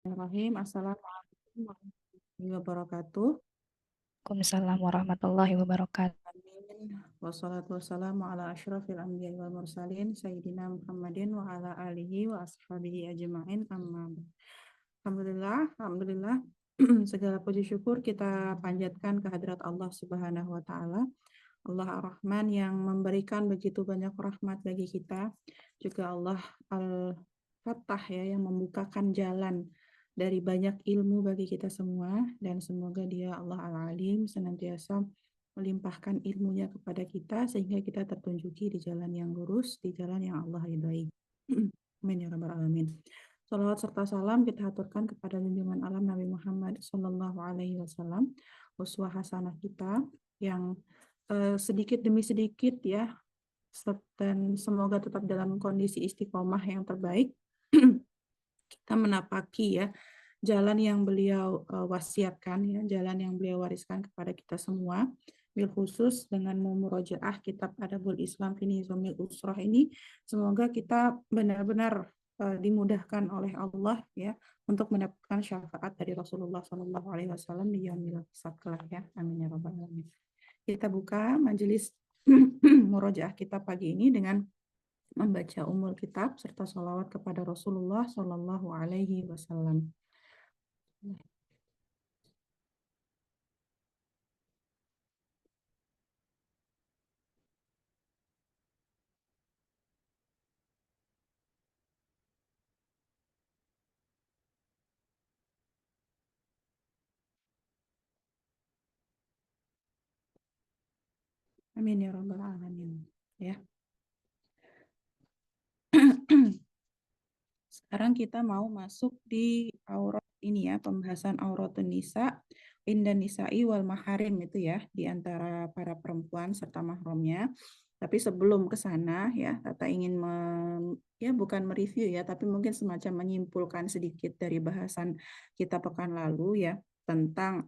Bismillahirrahmanirrahim. Assalamualaikum warahmatullahi wabarakatuh. Waalaikumsalam warahmatullahi wabarakatuh. Amin. Wassalatu wassalamu ala asyrafil anbiya wal mursalin Sayyidina Muhammadin wa ala alihi wa ashabihi ajma'in amma ba'd. Alhamdulillah. Segala puji syukur kita panjatkan kehadirat Allah Subhanahu wa taala. Allah Ar-Rahman yang memberikan begitu banyak rahmat bagi kita. Juga Allah Al-Fattah ya yang membukakan jalan dari banyak ilmu bagi kita semua, dan semoga Dia Allah Al-Alim senantiasa melimpahkan ilmunya kepada kita sehingga kita tertunjuki di jalan yang lurus, di jalan yang Allah ridhai. Amin ya rabbal alamin. Salawat serta salam kita haturkan kepada junjungan alam Nabi Muhammad Sallallahu Alaihi Wasallam, uswah hasanah kita yang sedikit demi sedikit ya, dan semoga tetap dalam kondisi istiqomah yang terbaik. Kita menapaki ya jalan yang beliau wasiatkan ya, jalan yang beliau wariskan kepada kita semua. Bil khusus dengan memurojaah kitab Adabul Islam fi Nizamil Usrah ini, semoga kita benar-benar dimudahkan oleh Allah ya untuk mendapatkan syafaat dari Rasulullah Shallallahu Alaihi Wasallam di yaumil hisab kelak ya. Amin ya rabbal alamin. Kita buka majelis murojaah kita pagi ini dengan membaca umul kitab serta sholawat kepada Rasulullah Shallallahu Alaihi Wasallam. Amin ya rabbal alamin. Ya. Sekarang kita mau masuk di aurat ini ya, pembahasan auratun nisa, indan nisa'i wal maharim itu ya, di antara para perempuan serta mahramnya. Tapi sebelum ke sana ya, Tata ingin ya bukan mereview ya, tapi mungkin semacam menyimpulkan sedikit dari bahasan kita pekan lalu ya, tentang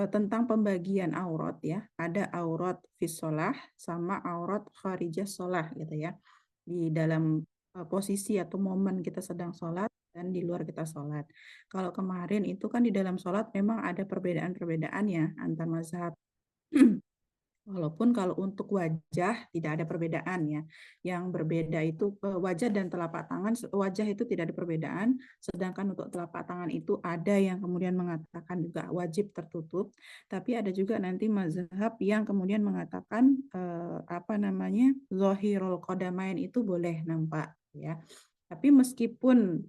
tentang pembagian aurat ya. Ada aurat fis shalah sama aurat kharijah shalah gitu ya. Di dalam posisi atau momen kita sedang sholat dan di luar kita sholat. Kalau kemarin itu kan di dalam sholat memang ada perbedaan-perbedaan ya antar mazhab. Walaupun kalau untuk wajah tidak ada perbedaan ya. Yang berbeda itu wajah dan telapak tangan, wajah itu tidak ada perbedaan, sedangkan untuk telapak tangan itu ada yang kemudian mengatakan juga wajib tertutup, tapi ada juga nanti mazhab yang kemudian mengatakan zahirul qadamain itu boleh nampak ya. Tapi meskipun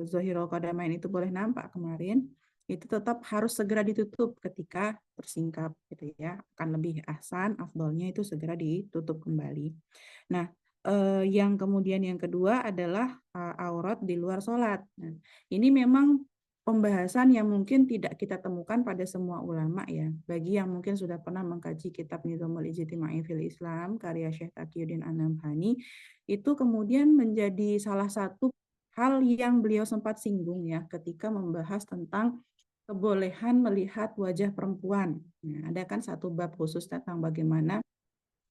zahirul qadamain itu boleh nampak kemarin, itu tetap harus segera ditutup ketika tersingkap gitu ya, akan lebih ahsan, afdolnya itu segera ditutup kembali. Nah, yang kemudian yang kedua adalah aurat di luar sholat. Nah, ini memang pembahasan yang mungkin tidak kita temukan pada semua ulama ya. Bagi yang mungkin sudah pernah mengkaji kitab Nizamul Ijtima'i fil Islam karya Syekh Taqiyuddin An-Nabhani, itu kemudian menjadi salah satu hal yang beliau sempat singgung ya ketika membahas tentang kebolehan melihat wajah perempuan. Nah, ada kan satu bab khusus tentang bagaimana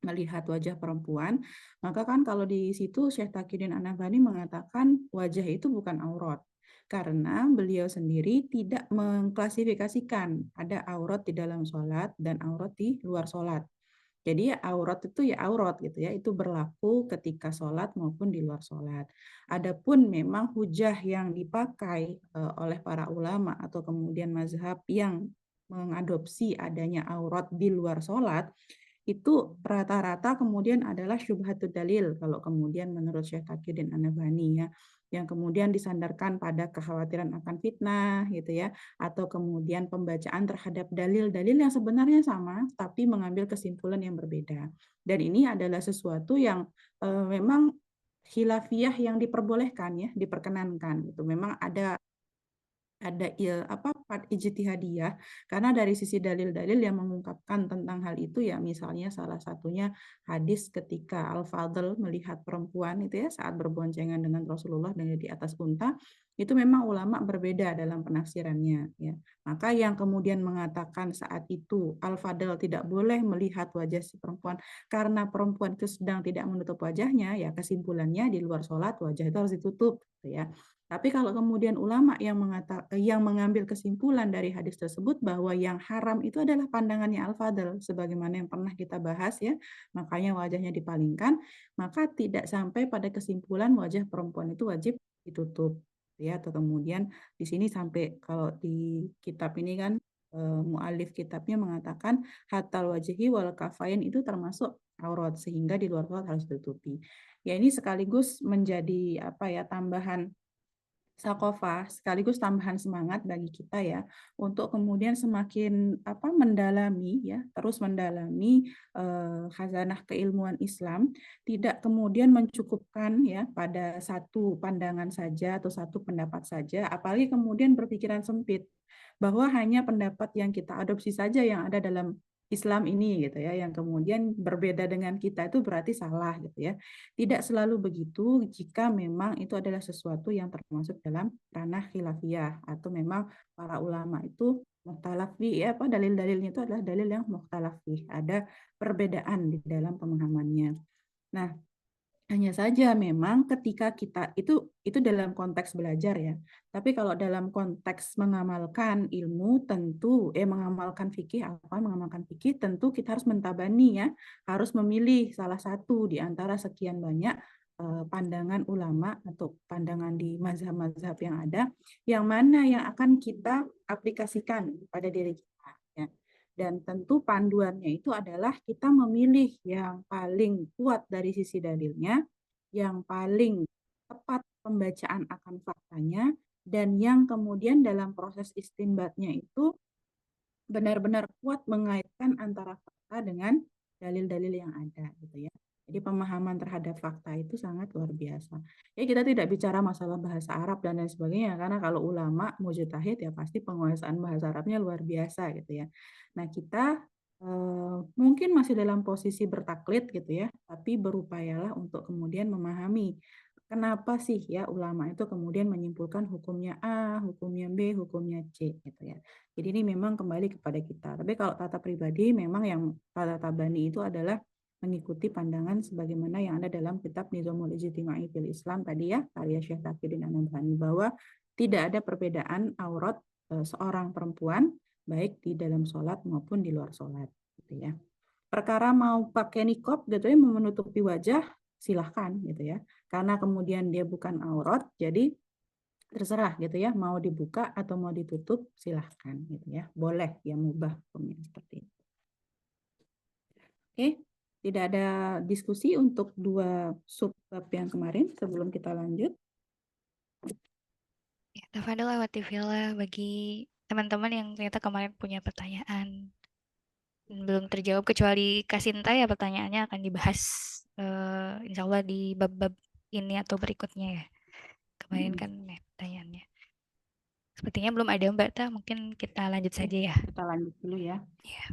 melihat wajah perempuan. Maka kan kalau di situ Syekh Taqiyuddin An-Nabhani mengatakan wajah itu bukan aurat. Karena beliau sendiri tidak mengklasifikasikan ada aurat di dalam sholat dan aurat di luar sholat. Jadi aurat itu ya aurat gitu ya, itu berlaku ketika sholat maupun di luar sholat. Adapun memang hujah yang dipakai oleh para ulama atau kemudian mazhab yang mengadopsi adanya aurat di luar sholat, itu rata-rata kemudian adalah syubhatud dalil kalau kemudian menurut Syekh Taqiyuddin An-Nabhani ya, yang kemudian disandarkan pada kekhawatiran akan fitnah gitu ya, atau kemudian pembacaan terhadap dalil-dalil yang sebenarnya sama tapi mengambil kesimpulan yang berbeda. Dan ini adalah sesuatu yang memang khilafiyah yang diperbolehkan ya, diperkenankan gitu. Memang ada part ijtihadiyah, karena dari sisi dalil-dalil yang mengungkapkan tentang hal itu ya, misalnya salah satunya hadis ketika Al-Fadl melihat perempuan itu ya saat berboncengan dengan Rasulullah dan di atas unta, itu memang ulama berbeda dalam penafsirannya ya. Maka yang kemudian mengatakan saat itu Al-Fadl tidak boleh melihat wajah si perempuan karena perempuan itu sedang tidak menutup wajahnya, ya kesimpulannya di luar sholat wajah itu harus ditutup gitu ya. Tapi kalau kemudian ulama yang mengambil kesimpulan dari hadis tersebut bahwa yang haram itu adalah pandangannya Al-Fadl, sebagaimana yang pernah kita bahas ya, makanya wajahnya dipalingkan, maka tidak sampai pada kesimpulan wajah perempuan itu wajib ditutup ya, atau kemudian di sini sampai kalau di kitab ini kan mu'alif kitabnya mengatakan hatal wajihi wal kafain itu termasuk aurat sehingga di luar sholat harus ditutupi. Ya ini sekaligus menjadi apa ya tambahan Sakofa sekaligus tambahan semangat bagi kita ya untuk kemudian semakin mendalami ya terus mendalami khazanah keilmuan Islam, tidak kemudian mencukupkan ya pada satu pandangan saja atau satu pendapat saja, apalagi kemudian berpikiran sempit bahwa hanya pendapat yang kita adopsi saja yang ada dalam Islam ini gitu ya, yang kemudian berbeda dengan kita itu berarti salah gitu ya. Tidak selalu begitu jika memang itu adalah sesuatu yang termasuk dalam ranah khilafiyah atau memang para ulama itu mukhtalaf ya apa dalil-dalilnya itu adalah dalil yang mukhtalaf ada perbedaan di dalam pemahamannya. Nah, hanya saja memang ketika kita itu dalam konteks belajar ya. Tapi kalau dalam konteks mengamalkan ilmu tentu mengamalkan fikih tentu kita harus mentabani ya, harus memilih salah satu di antara sekian banyak pandangan ulama atau pandangan di mazhab-mazhab yang ada, yang mana yang akan kita aplikasikan pada diri kita ya. Dan tentu panduannya itu adalah kita memilih yang paling kuat dari sisi dalilnya, yang paling tepat pembacaan akan faktanya, dan yang kemudian dalam proses istinbatnya itu benar-benar kuat mengaitkan antara fakta dengan dalil-dalil yang ada gitu ya. Jadi pemahaman terhadap fakta itu sangat luar biasa. Ya kita tidak bicara masalah bahasa Arab dan lain sebagainya karena kalau ulama mujtahid ya pasti penguasaan bahasa Arabnya luar biasa gitu ya. Nah, kita mungkin masih dalam posisi bertaklid gitu ya, tapi berupayalah untuk kemudian memahami kenapa sih ya ulama itu kemudian menyimpulkan hukumnya A, hukumnya B, hukumnya C gitu ya. Jadi ini memang kembali kepada kita. Tapi kalau tata pribadi memang yang tata tabani itu adalah mengikuti pandangan sebagaimana yang ada dalam kitab Nizamul Ijtima'i fil Islam tadi ya, karya Syekh Taqiyuddin An-Nabhani, bahwa tidak ada perbedaan aurat seorang perempuan baik di dalam sholat maupun di luar sholat gitu ya. Perkara mau pakai niqab gitu ya, mau menutupi wajah silahkan gitu ya. Karena kemudian dia bukan aurat, jadi terserah gitu ya, mau dibuka atau mau ditutup silahkan gitu ya, boleh ya mubah hukumnya seperti itu. Oke, tidak ada diskusi untuk dua subbab yang kemarin sebelum kita lanjut. Ya, tafadhol watifillah bagi teman-teman yang ternyata kemarin punya pertanyaan belum terjawab kecuali Kasinta ya pertanyaannya akan dibahas insya Allah di bab-bab ini atau berikutnya ya. Kemarin kan ya, pertanyaannya. Sepertinya belum ada Mbak Ta, mungkin kita lanjut saja ya. Kita lanjut dulu ya. Ya.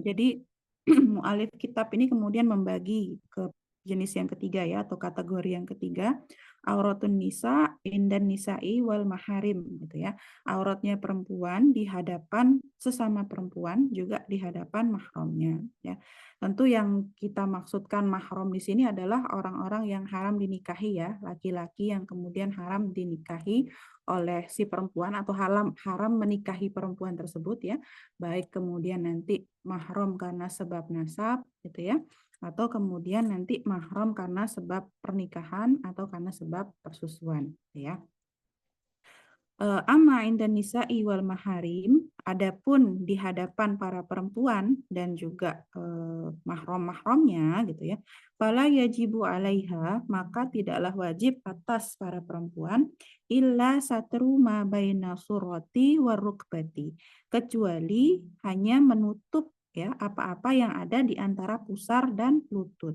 Jadi mu'alif kitab ini kemudian membagi ke jenis yang ketiga ya, atau kategori yang ketiga, auratun nisa indan nisa'i wal maharim gitu ya. Auratnya perempuan di hadapan sesama perempuan, juga di hadapan mahramnya ya. Tentu yang kita maksudkan mahram di sini adalah orang-orang yang haram dinikahi ya, laki-laki yang kemudian haram dinikahi oleh si perempuan atau haram menikahi perempuan tersebut ya, baik kemudian nanti mahram karena sebab nasab gitu ya, atau kemudian nanti mahram karena sebab pernikahan atau karena sebab persusuan gitu ya. Amma indan nisa'i wal maharim, adapun di hadapan para perempuan dan juga mahram-mahramnya gitu ya, fala yajibu alaiha, maka tidaklah wajib atas para perempuan illa satru ma baina surati warukbati, kecuali hanya menutup ya apa-apa yang ada di antara pusar dan lutut.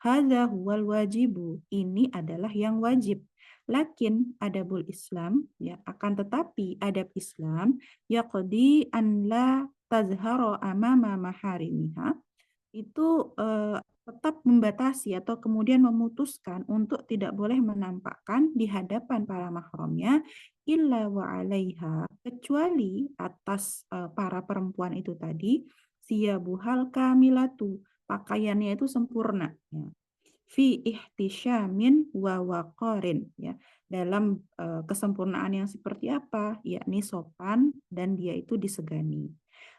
Hadza huwal wajibu, ini adalah yang wajib. Lakin adabul Islam ya, akan tetapi adab Islam yaqdi an la tazhara amama maharimiha, itu tetap membatasi atau kemudian memutuskan untuk tidak boleh menampakkan di hadapan para mahramnya illa wa alaiha, kecuali atas para perempuan itu tadi siyabuhal kamilatu, pakaiannya itu sempurna ya. fi ihtisyamin wa waqarin, ya, dalam kesempurnaan yang seperti apa, yakni sopan dan dia itu disegani.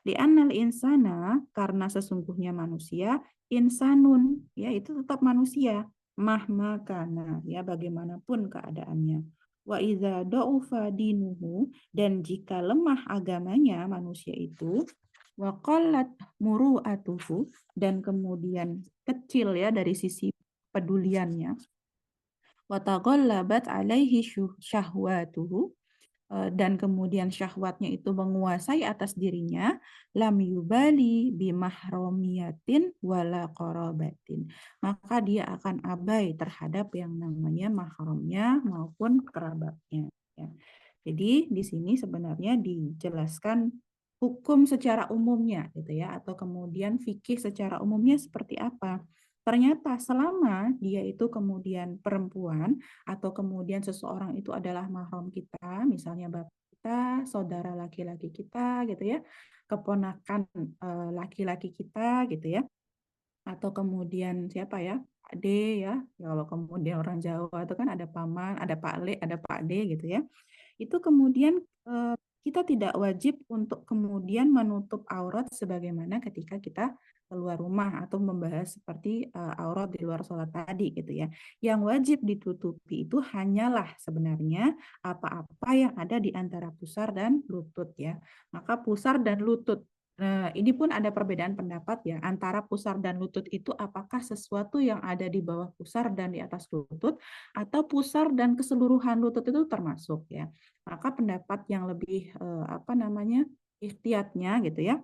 Li'annal insana, karena sesungguhnya manusia, insanun, ya, itu tetap manusia, mahma kana, ya, bagaimanapun keadaannya. Wa idza da'ufa dinuhu, dan jika lemah agamanya manusia itu, wa qallat muru'atuhu, dan kemudian kecil, ya, dari sisi peduliannya, wa taghallabat alaihi syahwatuhu, dan kemudian syahwatnya itu menguasai atas dirinya, lam yubali bimahromiyatin wala qarabatin, maka dia akan abai terhadap yang namanya mahramnya maupun kerabatnya, ya. Jadi di sini sebenarnya dijelaskan hukum secara umumnya gitu ya, atau kemudian fikih secara umumnya seperti apa. Ternyata selama dia itu kemudian perempuan, atau kemudian seseorang itu adalah mahram kita, misalnya bapak kita, saudara laki-laki kita gitu ya, keponakan laki-laki kita gitu ya, atau kemudian siapa ya, Pak D ya, kalau kemudian orang Jawa itu kan ada paman, ada Pak Le, ada Pak D gitu ya. Itu kemudian kita tidak wajib untuk kemudian menutup aurat sebagaimana ketika kita keluar rumah atau membahas seperti aurat di luar sholat tadi gitu ya. Yang wajib ditutupi itu hanyalah sebenarnya apa-apa yang ada di antara pusar dan lutut ya. Maka pusar dan lutut. Nah, ini pun ada perbedaan pendapat ya antara pusar dan lutut itu apakah sesuatu yang ada di bawah pusar dan di atas lutut, atau pusar dan keseluruhan lutut itu termasuk ya. Maka pendapat yang lebih ihtiyatnya gitu ya,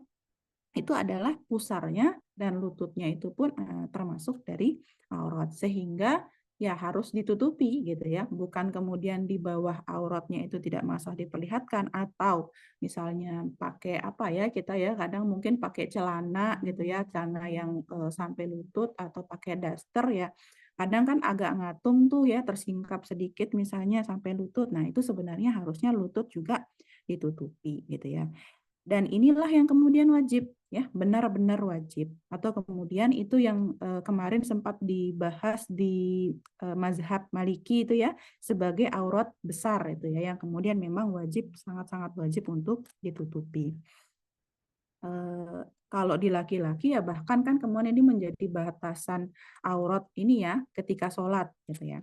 itu adalah pusarnya dan lututnya itu pun termasuk dari aurat, sehingga ya harus ditutupi gitu ya, bukan kemudian di bawah auratnya itu tidak masalah diperlihatkan, atau misalnya pakai apa ya, kita ya kadang mungkin pakai celana gitu ya, celana yang sampai lutut, atau pakai daster ya, kadang kan agak ngatung tuh ya, tersingkap sedikit misalnya sampai lutut. Nah itu sebenarnya harusnya lutut juga ditutupi gitu ya. Dan inilah yang kemudian wajib ya, benar-benar wajib. Atau kemudian itu yang kemarin sempat dibahas di mazhab Maliki itu ya, sebagai aurat besar itu ya, yang kemudian memang wajib, sangat-sangat wajib untuk ditutupi. Kalau di laki-laki ya bahkan kan kemudian ini menjadi batasan aurat ini ya ketika sholat gitu ya.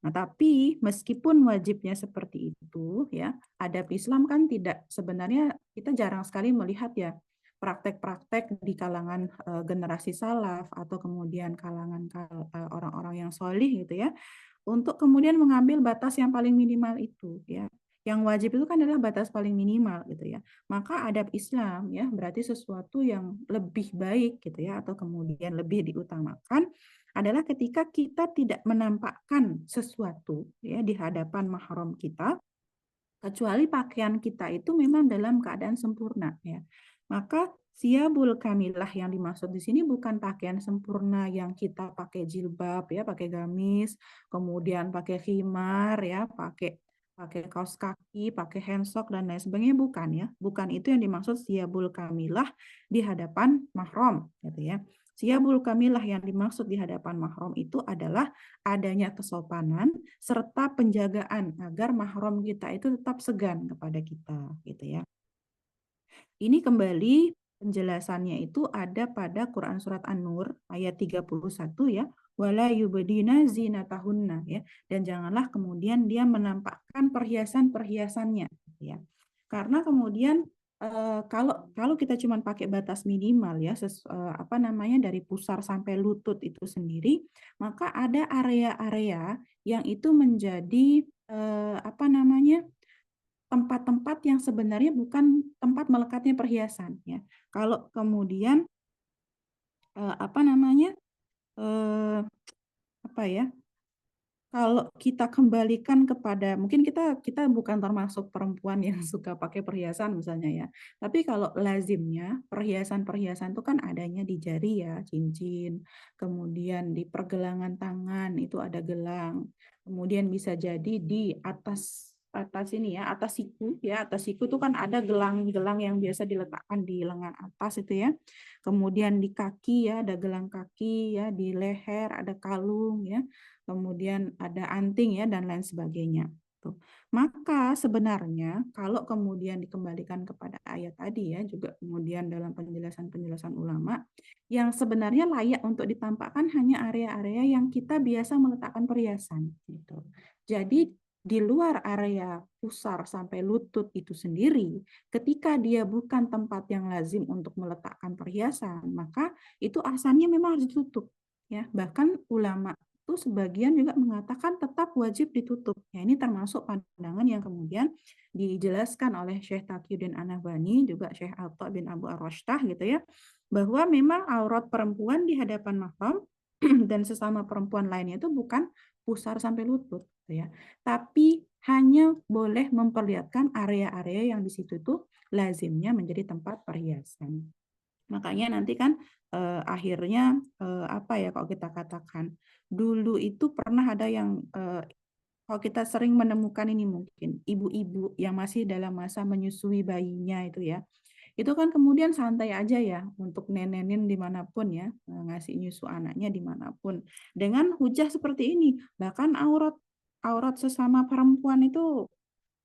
Nah, tapi meskipun wajibnya seperti itu ya, adab Islam kan tidak, sebenarnya kita jarang sekali melihat ya praktek-praktek di kalangan generasi salaf atau kemudian kalangan orang-orang yang solih gitu ya, untuk kemudian mengambil batas yang paling minimal itu ya. Yang wajib itu kan adalah batas paling minimal gitu ya. Maka adab Islam ya berarti sesuatu yang lebih baik gitu ya, atau kemudian lebih diutamakan adalah ketika kita tidak menampakkan sesuatu ya di hadapan mahram kita, kecuali pakaian kita itu memang dalam keadaan sempurna ya. Maka siabul kamilah yang dimaksud di sini bukan pakaian sempurna yang kita pakai jilbab ya, pakai gamis, kemudian pakai khimar ya, pakai pakai kaos kaki, pakai handsock dan lain sebagainya, bukan ya. Bukan itu yang dimaksud siabul kamilah di hadapan mahram gitu ya. Siabul kamilah yang dimaksud di hadapan mahram itu adalah adanya kesopanan serta penjagaan agar mahram kita itu tetap segan kepada kita gitu ya. Ini kembali penjelasannya itu ada pada Quran surat An-Nur ayat 31 ya. Wala yubdina zinatahunna ya, dan janganlah kemudian dia menampakkan perhiasan-perhiasannya gitu ya. Karena kemudian kalau kalau kita cuma pakai batas minimal ya, dari pusar sampai lutut itu sendiri, maka ada area-area yang itu menjadi tempat-tempat yang sebenarnya bukan tempat melekatnya perhiasan ya. Kalau kemudian eh, apa namanya eh, apa ya? Kalau kita kembalikan kepada, mungkin kita kita bukan termasuk perempuan yang suka pakai perhiasan misalnya ya. Tapi kalau lazimnya perhiasan-perhiasan itu kan adanya di jari ya, cincin, kemudian di pergelangan tangan itu ada gelang, kemudian bisa jadi di atas ini ya, atas siku ya. Atas siku itu kan ada gelang-gelang yang biasa diletakkan di lengan atas itu ya. Kemudian di kaki ya, ada gelang kaki ya, di leher ada kalung ya. Kemudian ada anting ya dan lain sebagainya. Tuh. Maka sebenarnya kalau kemudian dikembalikan kepada ayat tadi ya, juga kemudian dalam penjelasan-penjelasan ulama, yang sebenarnya layak untuk ditampakkan hanya area-area yang kita biasa meletakkan perhiasan gitu. Jadi di luar area pusar sampai lutut itu sendiri, ketika dia bukan tempat yang lazim untuk meletakkan perhiasan, maka itu asalnya memang harus ditutup. Ya, bahkan ulama itu sebagian juga mengatakan tetap wajib ditutup. Ya, ini termasuk pandangan yang kemudian dijelaskan oleh Syekh Taqiyuddin An-Nahbani, juga Syekh Atha bin Abu Ar-Rashtah gitu ya, bahwa memang aurat perempuan di hadapan mahram dan sesama perempuan lainnya itu bukan pusar sampai lutut, gitu ya. Tapi hanya boleh memperlihatkan area-area yang di situ tuh lazimnya menjadi tempat perhiasan. Makanya nanti kan akhirnya apa ya kalau kita katakan dulu itu pernah ada yang kalau kita sering menemukan ini mungkin ibu-ibu yang masih dalam masa menyusui bayinya itu ya, itu kan kemudian santai aja ya untuk nenenin dimanapun ya, ngasih nyusu anaknya dimanapun. Dengan hujah seperti ini, bahkan aurat aurat sesama perempuan itu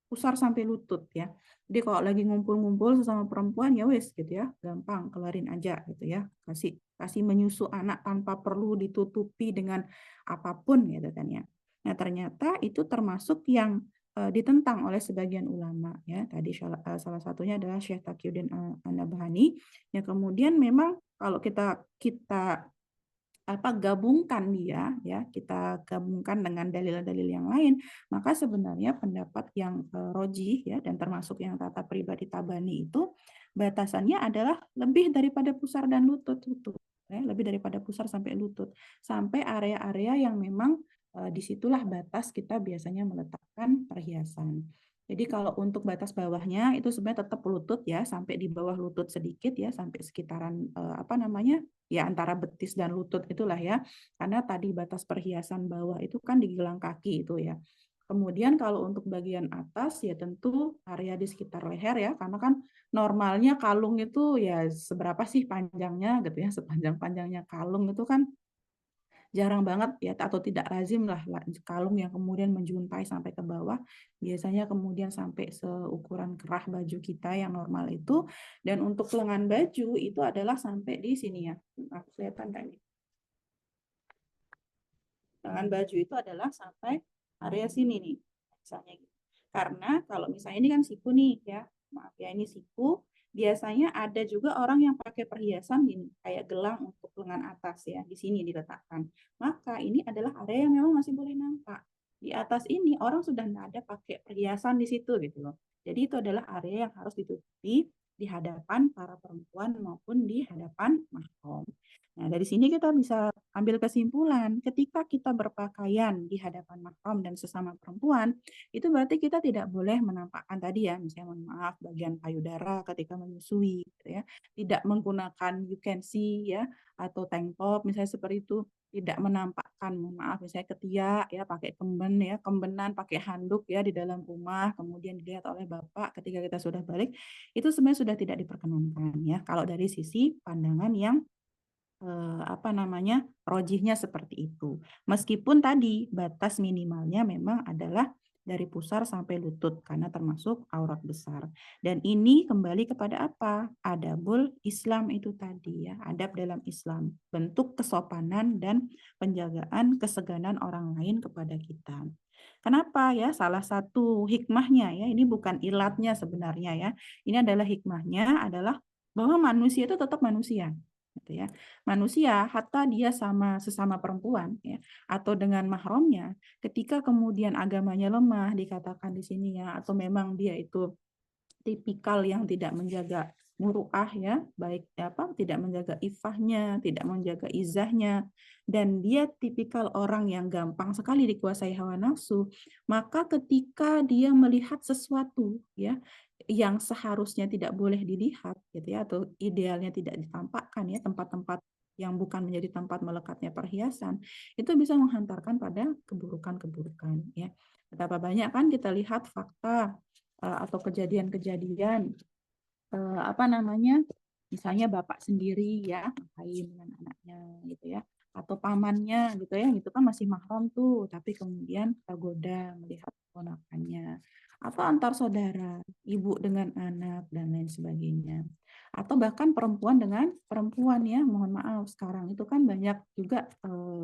pusar sampai lutut ya. Jadi kalau lagi ngumpul-ngumpul sesama perempuan ya wes gitu ya, gampang kelarin aja gitu ya. Kasih kasih menyusu anak tanpa perlu ditutupi dengan apapun gitu kan ya. Nah, ternyata itu termasuk yang ditentang oleh sebagian ulama ya. Tadi salah satunya adalah Syekh Taqiyuddin An-Nabhani. Ya kemudian memang kalau kita kita gabungkan dia ya, kita gabungkan dengan dalil-dalil yang lain, maka sebenarnya pendapat yang rojih ya dan termasuk yang tata pribadi Tabani itu batasannya adalah lebih daripada pusar dan lutut itu ya, lebih daripada pusar sampai lutut, sampai area-area yang memang disitulah batas kita biasanya meletakkan perhiasan. Jadi kalau untuk batas bawahnya itu sebenarnya tetap lutut ya, sampai di bawah lutut sedikit ya, sampai sekitaran ya antara betis dan lutut itulah ya. Karena tadi batas perhiasan bawah itu kan di gelang kaki itu ya. Kemudian kalau untuk bagian atas ya tentu area di sekitar leher ya, karena kan normalnya kalung itu ya seberapa sih panjangnya gitu ya, sepanjang-panjangnya kalung itu kan jarang banget ya atau tidak lazim lah kalung yang kemudian menjuntai sampai ke bawah, biasanya kemudian sampai seukuran kerah baju kita yang normal itu, dan untuk lengan baju itu adalah sampai di sini ya, aku kelihatan tadi lengan baju itu adalah sampai area sini nih misalnya gitu. Karena kalau misalnya ini kan siku nih ya, maaf ya ini siku, biasanya ada juga orang yang pakai perhiasan gini kayak gelang untuk lengan atas ya, di sini diletakkan, maka ini adalah area yang memang masih boleh nampak. Di atas ini orang sudah tidak ada pakai perhiasan di situ gitu loh, jadi itu adalah area yang harus ditutupi di hadapan para perempuan maupun di hadapan mahram. Nah, dari sini kita bisa ambil kesimpulan, ketika kita berpakaian di hadapan mahram dan sesama perempuan, itu berarti kita tidak boleh menampakkan tadi ya, misalnya mohon maaf bagian payudara ketika menyusui, gitu ya. Tidak menggunakan you can see ya, atau tank top misalnya seperti itu, tidak menampakkan, mohon maaf misalnya ketiak ya, pakai kemben ya, kembenan, pakai handuk ya di dalam rumah, kemudian dilihat oleh bapak ketika kita sudah balik, itu sebenarnya sudah tidak diperkenankan ya. Kalau dari sisi pandangan yang rojihnya seperti itu. Meskipun tadi batas minimalnya memang adalah dari pusar sampai lutut karena termasuk aurat besar. Dan ini kembali kepada apa? Adabul Islam itu tadi ya, adab dalam Islam, bentuk kesopanan dan penjagaan keseganan orang lain kepada kita. Kenapa ya? Salah satu hikmahnya ya, ini bukan ilatnya sebenarnya ya. Ini adalah hikmahnya adalah bahwa manusia itu tetap manusia gitu ya. Manusia hatta dia sama sesama perempuan ya atau dengan mahramnya, ketika kemudian agamanya lemah dikatakan di sini ya, atau memang dia itu tipikal yang tidak menjaga muruah ya, baik tidak menjaga ifahnya, tidak menjaga izahnya, dan dia tipikal orang yang gampang sekali dikuasai hawa nafsu, maka ketika dia melihat sesuatu ya yang seharusnya tidak boleh dilihat gitu ya, atau idealnya tidak ditampakkan ya, tempat-tempat yang bukan menjadi tempat melekatnya perhiasan, itu bisa menghantarkan pada keburukan-keburukan ya. Betapa banyak kan kita lihat fakta atau kejadian-kejadian apa namanya, misalnya bapak sendiri ya main dengan anaknya gitu ya, atau pamannya gitu ya, itu kan masih mahram tuh, tapi kemudian tergoda melihat ponakannya, atau antar saudara, ibu dengan anak dan lain sebagainya, atau bahkan perempuan dengan perempuan ya, mohon maaf sekarang itu kan banyak juga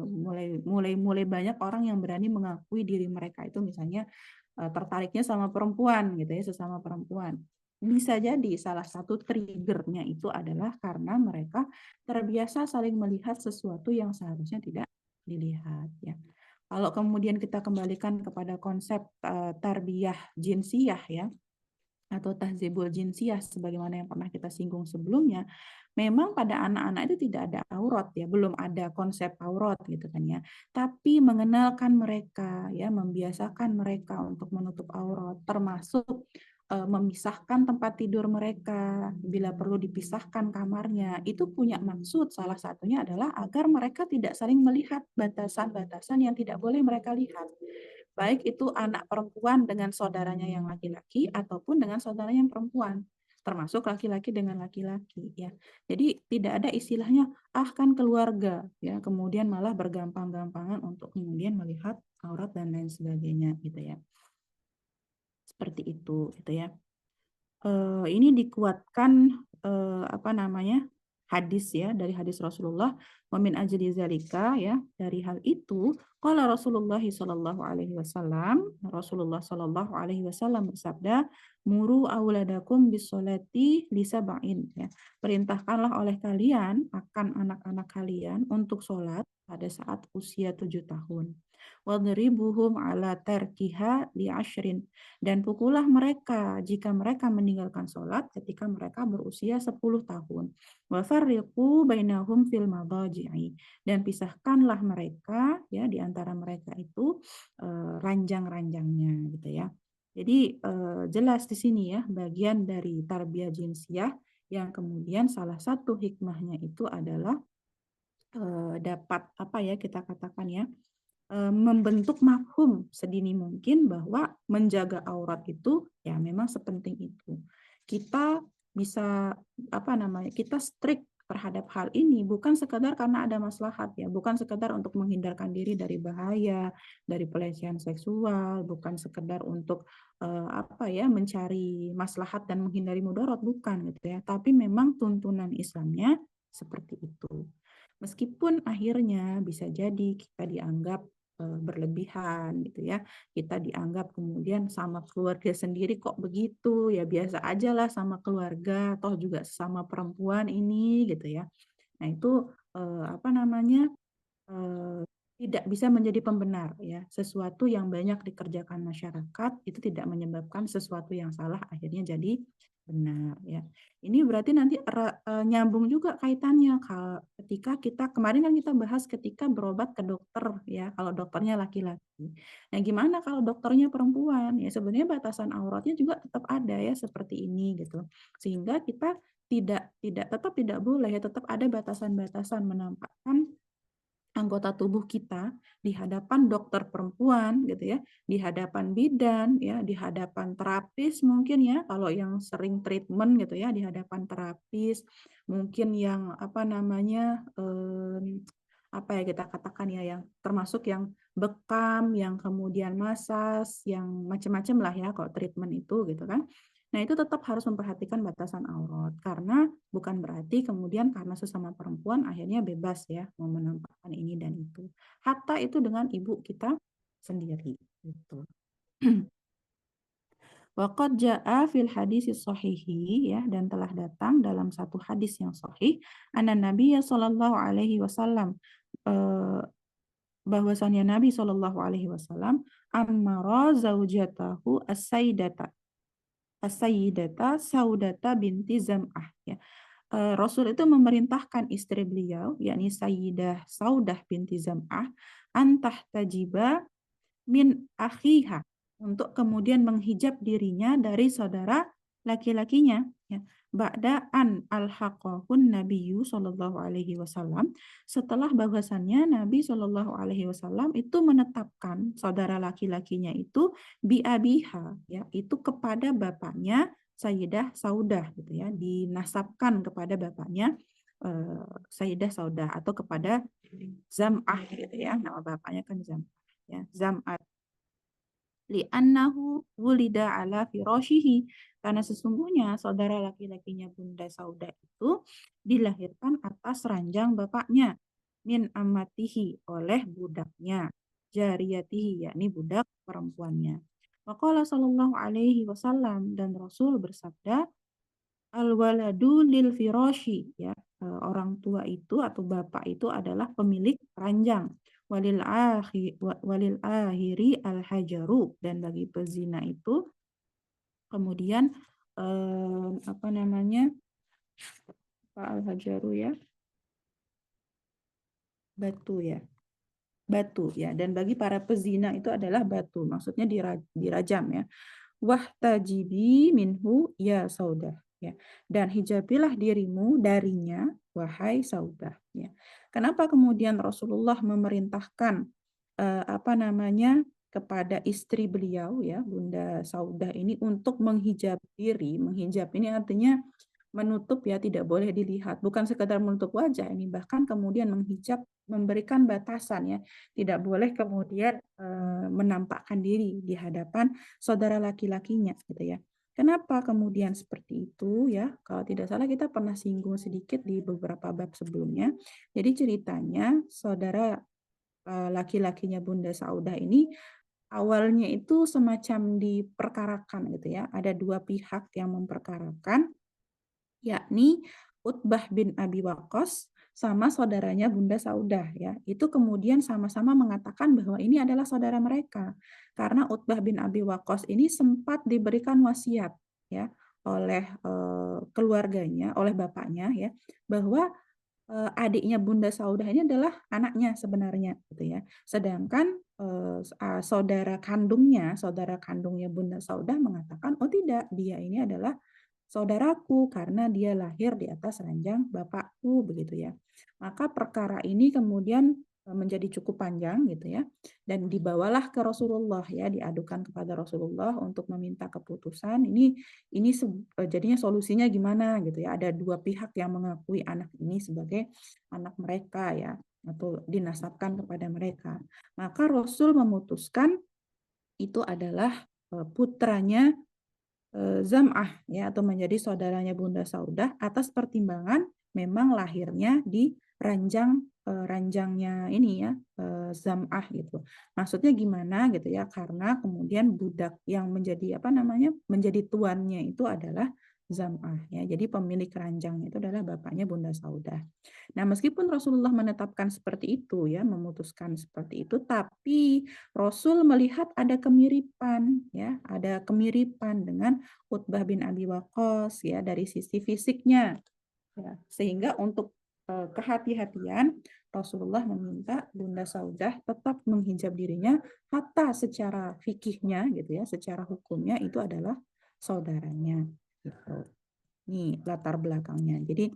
mulai banyak orang yang berani mengakui diri mereka itu misalnya tertariknya sama perempuan gitu ya, sesama perempuan. Bisa jadi salah satu triggernya itu adalah karena mereka terbiasa saling melihat sesuatu yang seharusnya tidak dilihat ya. Kalau kemudian kita kembalikan kepada konsep tarbiyah jinsiyah ya, atau tahzibul jinsiyah sebagaimana yang pernah kita singgung sebelumnya, memang pada anak-anak itu tidak ada aurat ya, belum ada konsep aurat gitu kan ya. Tapi mengenalkan mereka ya, membiasakan mereka untuk menutup aurat, termasuk memisahkan tempat tidur mereka, bila perlu dipisahkan kamarnya, itu punya maksud salah satunya adalah agar mereka tidak saling melihat batasan-batasan yang tidak boleh mereka lihat, baik itu anak perempuan dengan saudaranya yang laki-laki ataupun dengan saudara yang perempuan, termasuk laki-laki dengan laki-laki ya. Jadi tidak ada istilahnya kan keluarga ya, kemudian malah bergampang-gampangan untuk kemudian melihat aurat dan lain sebagainya gitu ya. Seperti itu gitu ya. Ini dikuatkan apa namanya, hadis ya, dari hadis Rasulullah, wa min ajli zalika ya, dari hal itu qala Rasulullah sallallahu alaihi wasallam, Rasulullah sallallahu alaihi wasallam bersabda, muru auladakum bis sholati li sab'in ya, perintahkanlah oleh kalian akan anak-anak kalian untuk sholat pada saat usia 7 tahun, wadribuhum ala tarkiha li ashrin, dan pukullah mereka jika mereka meninggalkan sholat ketika mereka berusia 10 tahun. Wa farriqu bainahum fil madaji'i, dan pisahkanlah mereka ya di antara mereka itu ranjang-ranjangnya gitu ya. Jadi jelas di sini ya bagian dari tarbiyah jinsiyah yang kemudian salah satu hikmahnya itu adalah dapat apa ya kita katakan ya, membentuk mafhum sedini mungkin bahwa menjaga aurat itu ya memang sepenting itu. Kita bisa apa namanya, kita strict terhadap hal ini bukan sekadar karena ada maslahat ya, bukan sekadar untuk menghindarkan diri dari bahaya, dari pelecehan seksual, bukan sekedar untuk apa ya, mencari maslahat dan menghindari mudarat, bukan gitu ya. Tapi memang tuntunan Islamnya seperti itu. Meskipun akhirnya bisa jadi kita dianggap berlebihan gitu ya, kita dianggap kemudian sama keluarga sendiri kok begitu ya, biasa aja lah sama keluarga, toh juga sama perempuan ini gitu ya. Nah itu apa namanya, tidak bisa menjadi pembenar ya, sesuatu yang banyak dikerjakan masyarakat itu tidak menyebabkan sesuatu yang salah akhirnya jadi benar ya. Ini berarti nanti nyambung juga kaitannya ketika kita kemarin kan kita bahas ketika berobat ke dokter ya, kalau dokternya laki-laki. Nah, gimana kalau dokternya perempuan? Ya sebenarnya batasan auratnya juga tetap ada ya seperti ini gitu. Sehingga kita tetap tidak boleh ya, tetap ada batasan-batasan menampakkan anggota tubuh kita di hadapan dokter perempuan gitu ya, di hadapan bidan ya, di hadapan terapis mungkin ya, kalau yang sering treatment gitu ya, di hadapan terapis, mungkin yang apa namanya, apa ya kita katakan ya, yang termasuk yang bekam, yang kemudian masas, yang macam-macam lah ya kalau treatment itu gitu kan. Nah, itu tetap harus memperhatikan batasan aurat karena bukan berarti kemudian karena sesama perempuan akhirnya bebas ya mau menampakkan ini dan itu. Hatta itu dengan ibu kita sendiri gitu. Waqad ja'a fil hadis sahihi ya, dan telah datang dalam satu hadis yang sahih anna Nabi sallallahu alaihi wasallam bahwasannya Nabi sallallahu alaihi wasallam amara zaujatahu as-sayyidata Saudata binti Zam'ah ya. Rasul itu memerintahkan istri beliau yakni Sayyidah Saudah binti Zam'ah antah tajiba min akhiha, untuk kemudian menghijab dirinya dari saudara laki-lakinya, ya, ba'da an alhaqahun nabiyyu sallallahu alaihi wasallam, setelah bahwasannya Nabi sallallahu alaihi wasallam itu menetapkan saudara laki-lakinya itu bi abiha, ya, itu kepada bapaknya Sayyidah Saudah gitu ya, dinasabkan kepada bapaknya Sayyidah Saudah atau kepada Zam'ah gitu ya, nama bapaknya kan Zam'ah ya, Zam'ah li'annahu wulida ala firashihi, karena sesungguhnya saudara laki-lakinya Bunda Saudah itu dilahirkan atas ranjang bapaknya, min amatihi, oleh budaknya, jariyatihi, yakni budak perempuannya. Waqala sallallahu alaihi wasallam, dan Rasul bersabda, al-waladu lil firashi, ya, orang tua itu atau bapak itu adalah pemilik ranjang. Walil ahiri al hajaru, dan bagi pezina itu kemudian apa namanya, al hajaru ya, batu ya, batu ya, dan bagi para pezina itu adalah batu, maksudnya dirajam ya. Wahtajibi minhu ya Saudah, ya, dan hijabilah dirimu darinya wahai Saudah, ya. Kenapa kemudian Rasulullah memerintahkan apa namanya, kepada istri beliau ya Bunda Saudah ini untuk menghijab diri? Menghijab ini artinya menutup ya, tidak boleh dilihat, bukan sekadar menutup wajah, ini bahkan kemudian menghijab, memberikan batasan ya, tidak boleh kemudian menampakkan diri di hadapan saudara laki-lakinya gitu ya. Kenapa kemudian seperti itu ya? Kalau tidak salah kita pernah singgung sedikit di beberapa bab sebelumnya. Jadi ceritanya saudara laki-lakinya Bunda Saudah ini awalnya itu semacam diperkarakan gitu ya. Ada dua pihak yang memperkarakan, yakni Utbah bin Abi Waqqas sama saudaranya Bunda Saudah ya. Itu kemudian sama-sama mengatakan bahwa ini adalah saudara mereka. Karena Utbah bin Abi Waqqas ini sempat diberikan wasiat ya oleh keluarganya, oleh bapaknya ya, bahwa adiknya Bunda Saudah ini adalah anaknya sebenarnya gitu ya. Sedangkan saudara kandungnya Bunda Saudah mengatakan, oh tidak, dia ini adalah saudaraku karena dia lahir di atas ranjang bapakku begitu ya. Maka perkara ini kemudian menjadi cukup panjang gitu ya, dan dibawalah ke Rasulullah ya, diadukan kepada Rasulullah untuk meminta keputusan. Ini jadinya solusinya gimana gitu ya. Ada dua pihak yang mengakui anak ini sebagai anak mereka ya, atau dinasabkan kepada mereka. Maka Rasul memutuskan itu adalah putranya Zam'ah ya, atau menjadi saudaranya Bunda Saudah, atas pertimbangan memang lahirnya di ranjangnya ini ya, Zam'ah gitu. Maksudnya gimana gitu ya? Karena kemudian budak yang menjadi apa namanya, menjadi tuannya itu adalah Zam'ah ya. Jadi pemilik ranjangnya itu adalah bapaknya Bunda Saudah. Nah, meskipun Rasulullah menetapkan seperti itu ya, memutuskan seperti itu, tapi Rasul melihat ada kemiripan ya, ada kemiripan dengan Utbah bin Abi Waqqas ya dari sisi fisiknya. Ya, sehingga untuk kehati-hatian Rasulullah meminta Bunda Saudah tetap menghijab dirinya, hatta secara fikihnya gitu ya, secara hukumnya itu adalah saudaranya gitu. Ini latar belakangnya. Jadi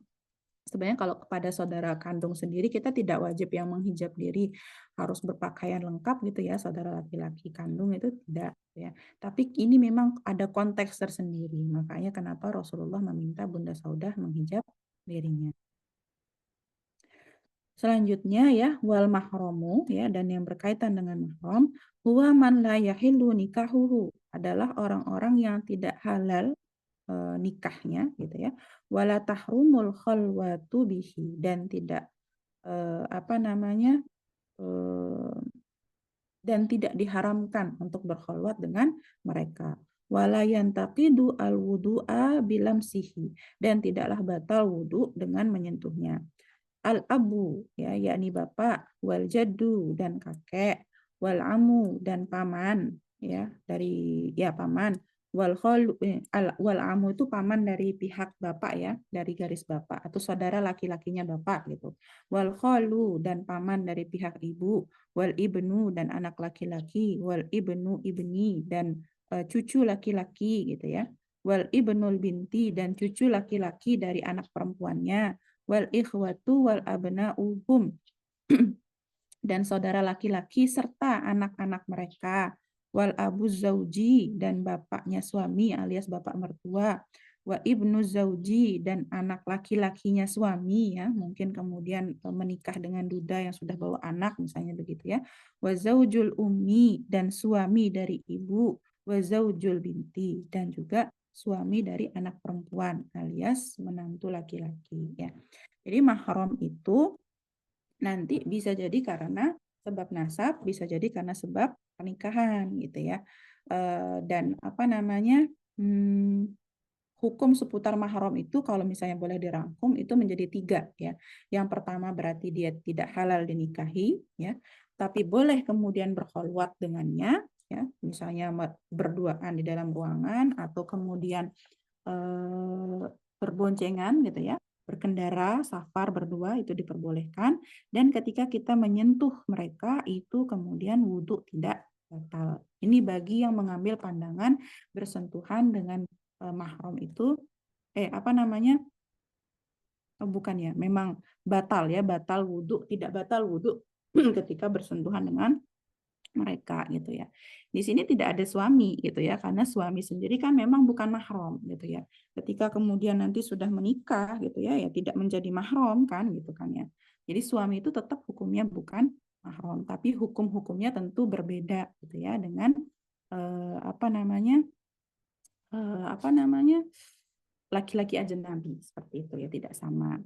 sebenarnya kalau kepada saudara kandung sendiri kita tidak wajib yang menghijab diri harus berpakaian lengkap gitu ya, saudara laki-laki kandung itu tidak ya. Tapi ini memang ada konteks tersendiri. Makanya kenapa Rasulullah meminta Bunda Saudah menghijab dirinya. Selanjutnya ya, wal mahromu ya, dan yang berkaitan dengan mahram, huwa man la yahillu nikahuhu, adalah orang-orang yang tidak halal nikahnya gitu ya, wala tahrumul khalwatu bihi, dan tidak apa namanya, dan tidak diharamkan untuk berkholwat dengan mereka. Wala yantaqidu al-wudu'a bilamsihi, dan tidaklah batal wudu dengan menyentuhnya. Al-abu ya, yakni bapak, wal jaddu, dan kakek, wal amu, dan paman ya, dari ya paman, wal amu itu paman dari pihak bapak ya, dari garis bapak atau saudara laki-lakinya bapak gitu. Wal khalu, dan paman dari pihak ibu, wal ibnu, dan anak laki-laki, wal ibnu ibni, dan cucu laki-laki gitu ya. wal ibnul binti, dan cucu laki-laki dari anak perempuannya, wal ikhwatu wal abna'uhum, dan saudara laki-laki serta anak-anak mereka, wal abu zauji, dan bapaknya suami alias bapak mertua, wa ibnu zauji, dan anak laki-lakinya suami, ya mungkin kemudian menikah dengan duda yang sudah bawa anak misalnya begitu ya, wa zaujul ummi, dan suami dari ibu, wa zaujul binti, dan juga suami dari anak perempuan alias menantu laki-laki ya. Jadi mahram itu nanti bisa jadi karena sebab nasab, bisa jadi karena sebab pernikahan gitu ya. Dan apa namanya, hukum seputar mahram itu kalau misalnya boleh dirangkum itu menjadi 3 ya. Yang pertama berarti dia tidak halal dinikahi ya, tapi boleh kemudian berkholwat dengannya ya, misalnya berduaan di dalam ruangan atau kemudian berboncengan gitu ya, berkendara, safar berdua itu diperbolehkan, dan ketika kita menyentuh mereka itu kemudian wudhu tidak batal. Ini bagi yang mengambil pandangan bersentuhan dengan mahram itu, apa namanya, bukan ya, memang batal ya, batal wudhu, tidak batal wudhu ketika bersentuhan dengan mereka gitu ya. Di sini tidak ada suami gitu ya, karena suami sendiri kan memang bukan mahram gitu ya. Ketika kemudian nanti sudah menikah gitu ya, ya tidak menjadi mahram kan gitu kan ya. Jadi suami itu tetap hukumnya bukan mahram, tapi hukum-hukumnya tentu berbeda gitu ya dengan apa namanya laki-laki ajnabi seperti itu ya, tidak sama.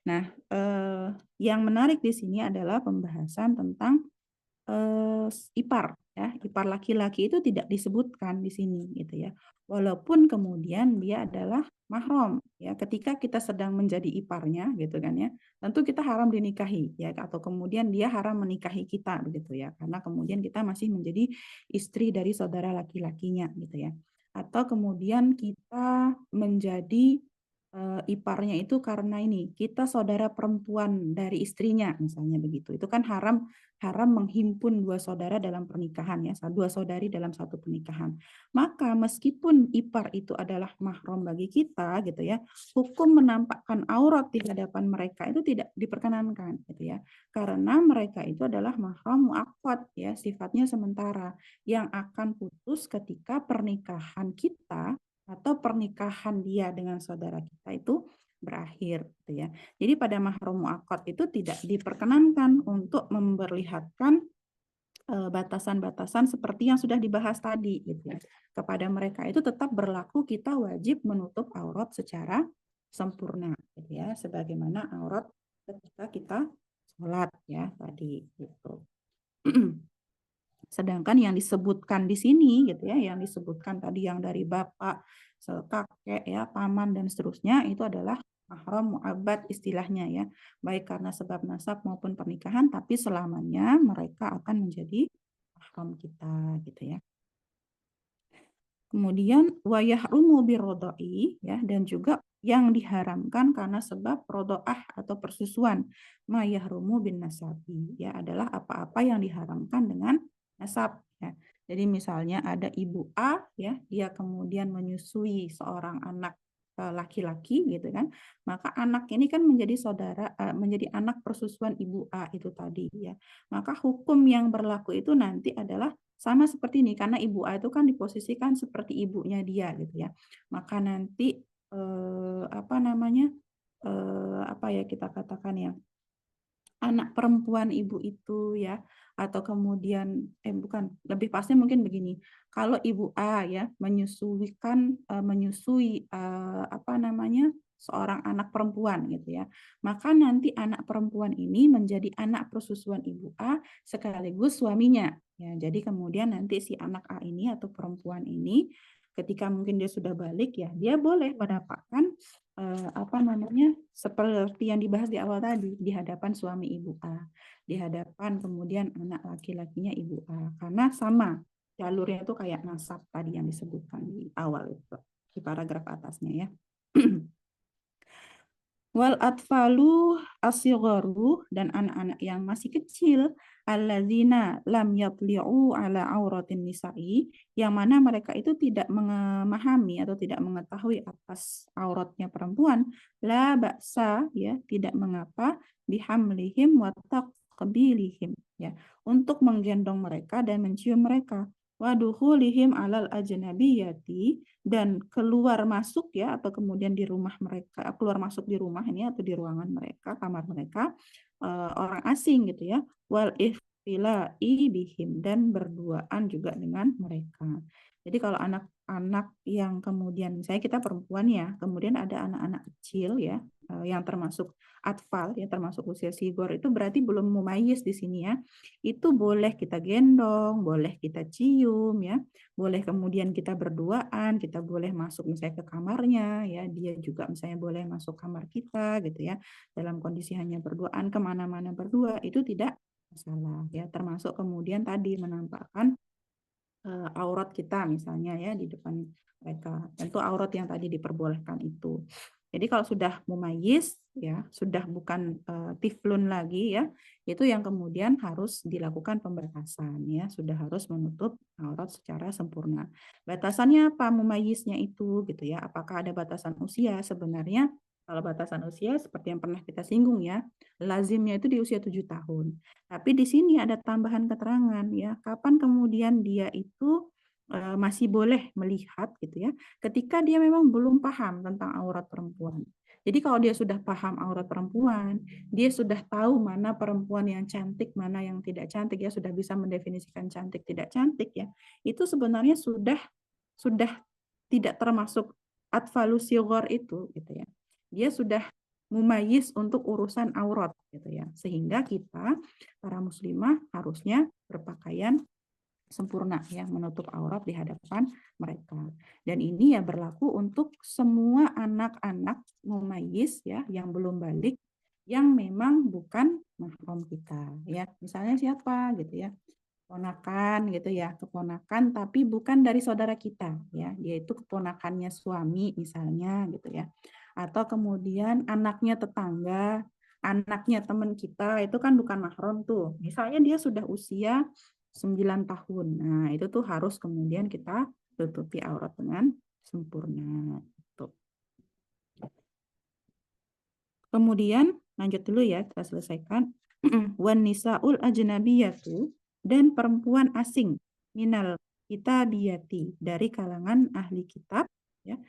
Nah, yang menarik di sini adalah pembahasan tentang ipar ya, ipar laki-laki itu tidak disebutkan di sini gitu ya. Walaupun kemudian dia adalah mahram ya, ketika kita sedang menjadi iparnya gitu kan ya, tentu kita haram dinikahi ya, atau kemudian dia haram menikahi kita begitu ya, karena kemudian kita masih menjadi istri dari saudara laki-lakinya gitu ya. Atau kemudian kita menjadi iparnya itu karena ini kita saudara perempuan dari istrinya misalnya begitu. Itu kan haram haram menghimpun dua saudara dalam pernikahan ya, dua saudari dalam satu pernikahan. Maka meskipun ipar itu adalah mahram bagi kita gitu ya, hukum menampakkan aurat di hadapan mereka itu tidak diperkenankan gitu ya. Karena mereka itu adalah mahram muakkad ya, sifatnya sementara yang akan putus ketika pernikahan kita atau pernikahan dia dengan saudara kita itu berakhir gitu ya. Jadi pada mahram muakkad itu tidak diperkenankan untuk memperlihatkan batasan-batasan seperti yang sudah dibahas tadi gitu ya. Kepada mereka itu tetap berlaku kita wajib menutup aurat secara sempurna gitu ya, sebagaimana aurat ketika kita sholat ya tadi gitu. Sedangkan yang disebutkan di sini gitu ya, yang disebutkan tadi yang dari bapak, kakek ya, paman dan seterusnya itu adalah mahram mu'abbad istilahnya ya, baik karena sebab nasab maupun pernikahan, tapi selamanya mereka akan menjadi mahram kita gitu ya. Kemudian wayahrumu birodoi ya, dan juga yang diharamkan karena sebab rodoah atau persusuan, mayahrumu bin nasabi ya, adalah apa-apa yang diharamkan dengan nasab ya. Jadi misalnya ada ibu A ya, dia kemudian menyusui seorang anak laki-laki gitu kan, maka anak ini kan menjadi menjadi anak persusuan ibu A itu tadi ya. Maka hukum yang berlaku itu nanti adalah sama seperti ini, karena ibu A itu kan diposisikan seperti ibunya dia gitu ya. Maka nanti apa namanya, apa ya kita katakan ya, anak perempuan ibu itu ya, atau kemudian bukan, lebih pasti mungkin begini, kalau ibu A ya menyusui apa namanya, seorang anak perempuan gitu ya, maka nanti anak perempuan ini menjadi anak persusuan ibu A sekaligus suaminya ya. Jadi kemudian nanti si anak A ini atau perempuan ini ketika mungkin dia sudah balik ya, dia boleh mendapatkan apa namanya, seperti yang dibahas di awal tadi, di hadapan suami ibu A, di hadapan kemudian anak laki-lakinya ibu A, karena sama jalurnya itu kayak nasab tadi yang disebutkan di awal itu, di paragraf atasnya ya. Wal atfalu asigharu, dan anak-anak yang masih kecil, alladzina lam yatli'u ala auratin nisa'i, yang mana mereka itu tidak memahami atau tidak mengetahui atas auratnya perempuan, la ba'sa, ya, tidak mengapa, bihamlihim wa taqbilihim, ya, untuk menggendong mereka dan mencium mereka, wa dukhulihim alal ajnabiyati, dan keluar masuk, ya, atau kemudian di rumah mereka, keluar masuk di rumah ini atau di ruangan mereka, kamar mereka, orang asing gitu ya, wal iftilai bihim, dan berduaan juga dengan mereka. Jadi kalau anak-anak yang kemudian, misalnya kita perempuan ya, kemudian ada anak-anak kecil ya, yang termasuk atfal ya, termasuk usia sigor, itu berarti belum mumayyiz di sini ya. Itu boleh kita gendong, boleh kita cium ya, boleh kemudian kita berduaan, kita boleh masuk misalnya ke kamarnya, ya, dia juga misalnya boleh masuk kamar kita gitu ya, dalam kondisi hanya berduaan, kemana-mana berdua, itu tidak masalah ya, termasuk kemudian tadi menampakkan aurat kita misalnya ya di depan mereka, tentu aurat yang tadi diperbolehkan itu. Jadi kalau sudah mumayyiz ya, sudah bukan tiflun lagi ya, itu yang kemudian harus dilakukan pembatasan ya, sudah harus menutup aurat secara sempurna. Batasannya apa mumayyiznya itu gitu ya? Apakah ada batasan usia? Sebenarnya kalau batasan usia seperti yang pernah kita singgung ya, lazimnya itu di usia 7 tahun. Tapi di sini ada tambahan keterangan ya, kapan kemudian dia itu masih boleh melihat gitu ya, ketika dia memang belum paham tentang aurat perempuan. Jadi kalau dia sudah paham aurat perempuan, dia sudah tahu mana perempuan yang cantik, mana yang tidak cantik ya, sudah bisa mendefinisikan cantik tidak cantik ya, itu sebenarnya sudah tidak termasuk atfalus sighar itu gitu ya. Dia sudah mumayyiz untuk urusan aurat gitu ya. Sehingga kita para muslimah harusnya berpakaian sempurna ya, menutup aurat di hadapan mereka. Dan ini ya berlaku untuk semua anak-anak mumayyiz ya yang belum balik, yang memang bukan mahram kita ya. Misalnya siapa gitu ya, keponakan gitu ya, keponakan tapi bukan dari saudara kita ya, yaitu keponakannya suami misalnya gitu ya, atau kemudian anaknya tetangga, anaknya teman kita, itu kan bukan mahram tuh, misalnya dia sudah usia 9 tahun, nah itu tuh harus kemudian kita tutupi aurat dengan sempurna gitu. Kemudian lanjut dulu ya, kita selesaikan. Wan nisaul ajnabiyatu, dan perempuan asing, minal kitabiyati, dari kalangan ahli kitab ya,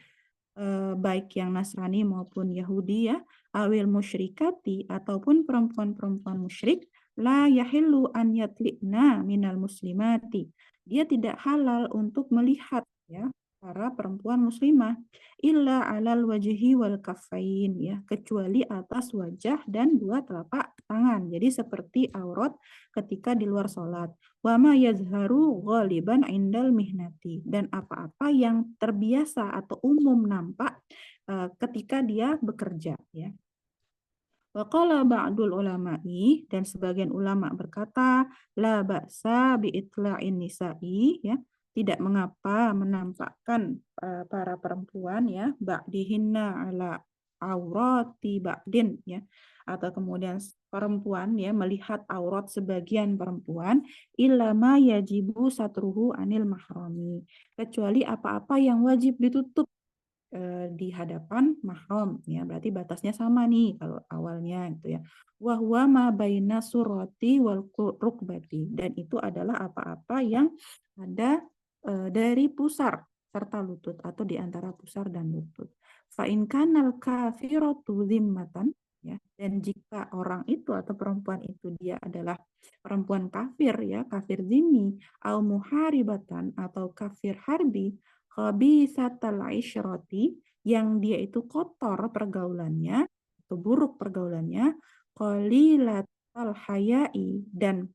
baik yang Nasrani maupun Yahudi ya, awil musyrikati, ataupun perempuan-perempuan musyrik, la yahillu an yatli'na minal muslimati, dia tidak halal untuk melihat ya para perempuan muslimah, illa alal wajhi wal kafain ya, kecuali atas wajah dan dua telapak tangan. Jadi seperti aurat ketika di luar sholat. Wa ma yazharu ghaliban indal mihnati, dan apa-apa yang terbiasa atau umum nampak ketika dia bekerja ya. Wa qala ba'dul ulama'i, dan sebagian ulama berkata, la ba'sa bi itla'in nisa'i ya, tidak mengapa menampakkan para perempuan ya, ba'dihinna ala aurati ba'din ya, atau kemudian perempuan ya melihat aurat sebagian perempuan, illa ma yajibu satruhu anil mahrami, kecuali apa-apa yang wajib ditutup di hadapan mahram ya, berarti batasnya sama nih kalau awalnya gitu ya, wa huwa ma baina surati wal rukbati, dan itu adalah apa-apa yang ada dari pusar serta lutut, atau di antara pusar dan lutut. Fa in kanal kafiratu zimmatan ya, dan jika orang itu atau perempuan itu dia adalah perempuan kafir ya, kafir zimmi, au muharibatan, atau kafir harbi, khabisatal isyrati, yang dia itu kotor pergaulannya atau buruk pergaulannya, qalilatal hayai, dan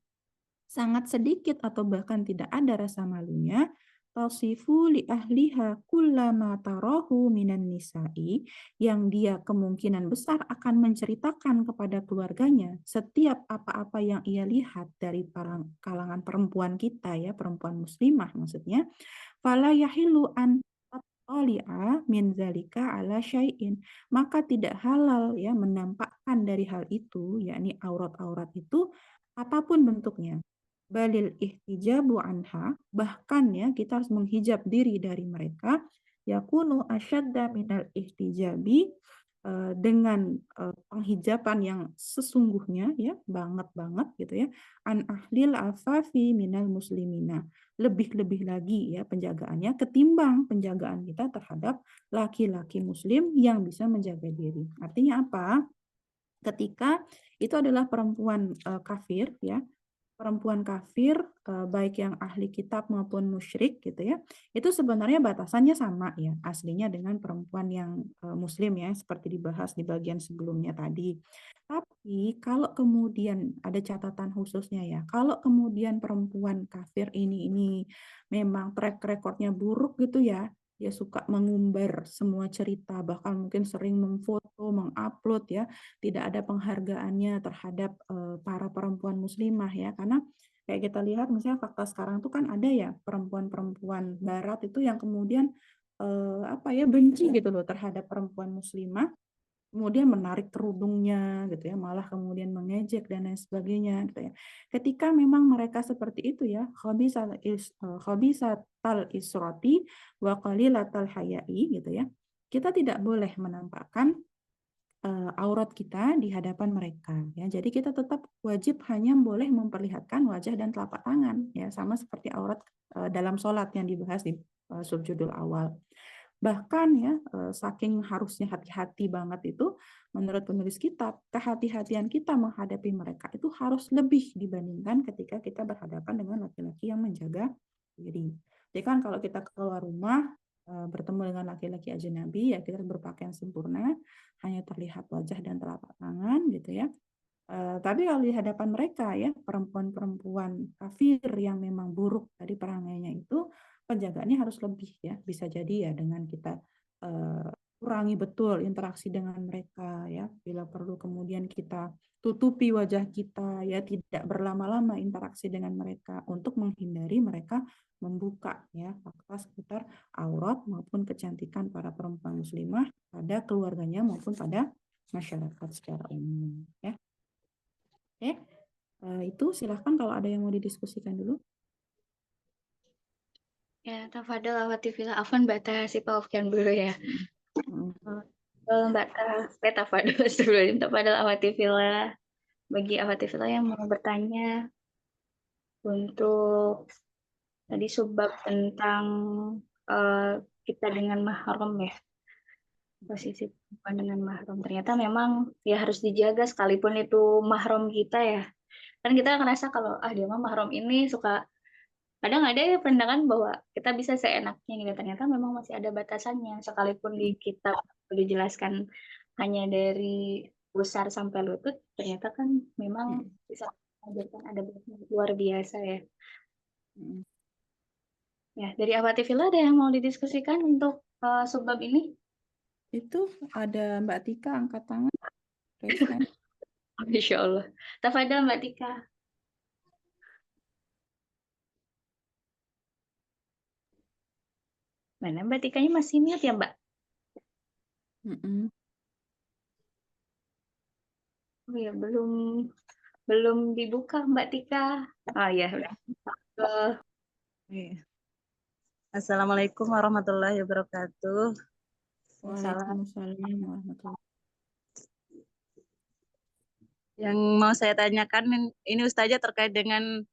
sangat sedikit atau bahkan tidak ada rasa malunya, tasifu li ahliha kullama tarahu minan nisa'i, yang dia kemungkinan besar akan menceritakan kepada keluarganya setiap apa-apa yang ia lihat dari para kalangan perempuan kita ya, perempuan muslimah maksudnya, fala yahilu an Toli'a min zalika ala syai'in, maka tidak halal ya menampakkan dari hal itu, yakni aurat-aurat itu apapun bentuknya. Balil ihtijabu anha, bahkan ya kita harus menghijab diri dari mereka, yakunu asyadda minal ihtijabi, dengan penghijaban yang sesungguhnya ya banget gitu ya, an ahlil afafi minal muslimina, lebih-lebih lagi ya penjagaannya ketimbang penjagaan kita terhadap laki-laki muslim yang bisa menjaga diri. Artinya apa? Ketika itu adalah perempuan kafir ya, perempuan kafir, baik yang ahli kitab maupun musyrik gitu ya, itu sebenarnya batasannya sama ya, aslinya dengan perempuan yang muslim ya, seperti dibahas di bagian sebelumnya tadi. Tapi kalau kemudian ada catatan khususnya ya, kalau kemudian perempuan kafir ini memang track recordnya buruk gitu ya, dia suka mengumbar semua cerita, bahkan mungkin sering memfoto, mengupload ya, tidak ada penghargaannya terhadap para perempuan muslimah ya, karena kayak kita lihat misalnya fakta sekarang tuh kan ada ya perempuan-perempuan barat itu yang kemudian apa ya benci gitu loh terhadap perempuan muslimah, kemudian menarik kerudungnya gitu ya, malah kemudian mengejek dan lain sebagainya gitu ya. Ketika memang mereka seperti itu ya, khabisatal isroti wa qalilatal haya'i gitu ya. Kita tidak boleh menampakkan aurat kita di hadapan mereka ya. Jadi kita tetap wajib hanya boleh memperlihatkan wajah dan telapak tangan ya, sama seperti aurat dalam sholat yang dibahas di subjudul awal. Bahkan ya saking harusnya hati-hati banget itu, menurut penulis kitab, kehati-hatian kita menghadapi mereka itu harus lebih dibandingkan ketika kita berhadapan dengan laki-laki yang menjaga diri. Jadi kan kalau kita keluar rumah bertemu dengan laki-laki ajnabi ya kita berpakaian sempurna, hanya terlihat wajah dan telapak tangan gitu ya. Tapi kalau di hadapan mereka ya perempuan-perempuan kafir yang memang buruk tadi perangainya itu, penjagaannya harus lebih ya. Bisa jadi ya dengan kita eh, kurangi betul interaksi dengan mereka ya. Bila perlu kemudian kita tutupi wajah kita ya, tidak berlama-lama interaksi dengan mereka untuk menghindari mereka membuka ya fakta seputar aurat maupun kecantikan para perempuan muslimah pada keluarganya maupun pada masyarakat secara umum ya. Oke, itu silahkan kalau ada yang mau didiskusikan dulu. Ya, tafadhol awatifillah. Afwan Mbak Tah, si Alfian dulu ya. Mbak Tah, tafadhol sebelum tafadhol awatifillah. Bagi awatifillah yang mau bertanya untuk tadi subbab tentang kita dengan mahram ya, posisi perempuan dengan mahram. Ternyata memang ya harus dijaga sekalipun itu mahram kita ya. Kan kita ngerasa kalau dia mah mahram ini suka, kadang ada ya pandangan bahwa kita bisa seenaknya gitu. Ternyata memang masih ada batasannya. Sekalipun di kitab dijelaskan hanya dari pusar sampai lutut, ternyata kan memang bisa mengajarkan ada luar biasa ya. Ya, dari Awatifillah ada yang mau didiskusikan untuk subbab ini? Itu ada Mbak Tika angkat tangan. Raise hand. Insya Allah. Tafadhol Mbak Tika. Mana Mbak Tikanya masih mute ya Mbak? Oh ya, belum dibuka Mbak Tika. Oh ya, udah. Assalamualaikum warahmatullahi wabarakatuh. Waalaikumsalam warahmatullahi. Yang mau saya tanyakan ini Ustazah terkait dengan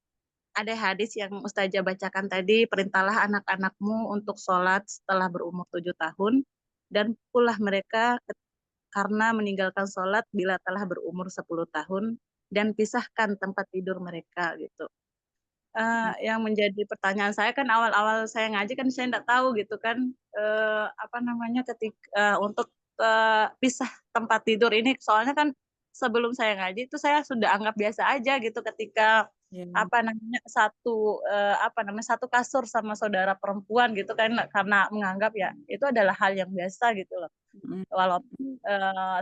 ada hadis yang Ustazah bacakan tadi, perintahlah anak-anakmu untuk sholat setelah berumur 7 tahun dan pukullah mereka karena meninggalkan sholat bila telah berumur 10 tahun dan pisahkan tempat tidur mereka gitu. Yang menjadi pertanyaan saya kan awal-awal saya ngaji kan saya tidak tahu gitu kan ketika untuk pisah tempat tidur ini, soalnya kan sebelum saya ngaji itu saya sudah anggap biasa aja gitu ketika satu kasur sama saudara perempuan gitu kan, karena menganggap ya itu adalah hal yang biasa gitu loh, walaupun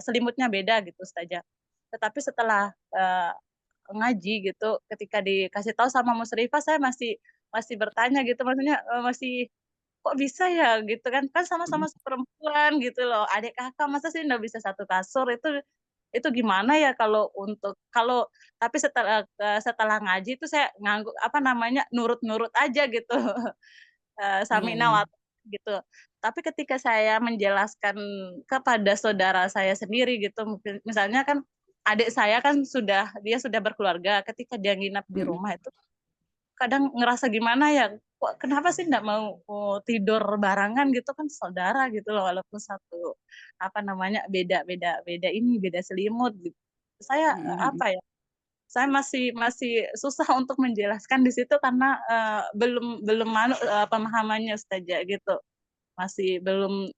selimutnya beda gitu Ustazah. Tetapi setelah ngaji gitu, ketika dikasih tahu sama musyrifah saya masih bertanya gitu, maksudnya masih kok bisa ya gitu kan, kan sama-sama perempuan gitu loh, adik kakak masa sih nggak bisa satu kasur, itu gimana ya kalau tapi setelah ngaji itu saya ngangguk apa namanya, nurut-nurut aja gitu, Iya, sami'na iya. wa gitu. Tapi ketika saya menjelaskan kepada saudara saya sendiri gitu, mungkin misalnya kan adik saya kan dia sudah berkeluarga, ketika dia nginap di Mm-mm. rumah itu kadang ngerasa gimana ya, kok kenapa sih nggak mau tidur barengan gitu kan saudara gitu loh, walaupun satu apa namanya beda beda beda selimut gitu. Saya Mm-mm. apa ya, saya masih masih susah untuk menjelaskan di situ karena belum belum pemahamannya Ustazah gitu, masih belum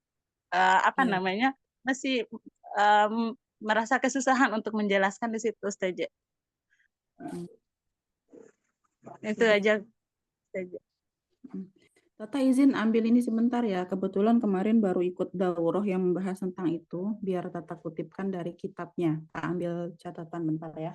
apa Iya. namanya, masih merasa kesusahan untuk menjelaskan di situ Ustazah. Mm-mm. Itu Jadi, aja Ustazah. Tata izin ambil ini sebentar ya. Kebetulan kemarin baru ikut daurah yang membahas tentang itu. Biar Tata kutipkan dari kitabnya. Tak ambil catatan bentar ya.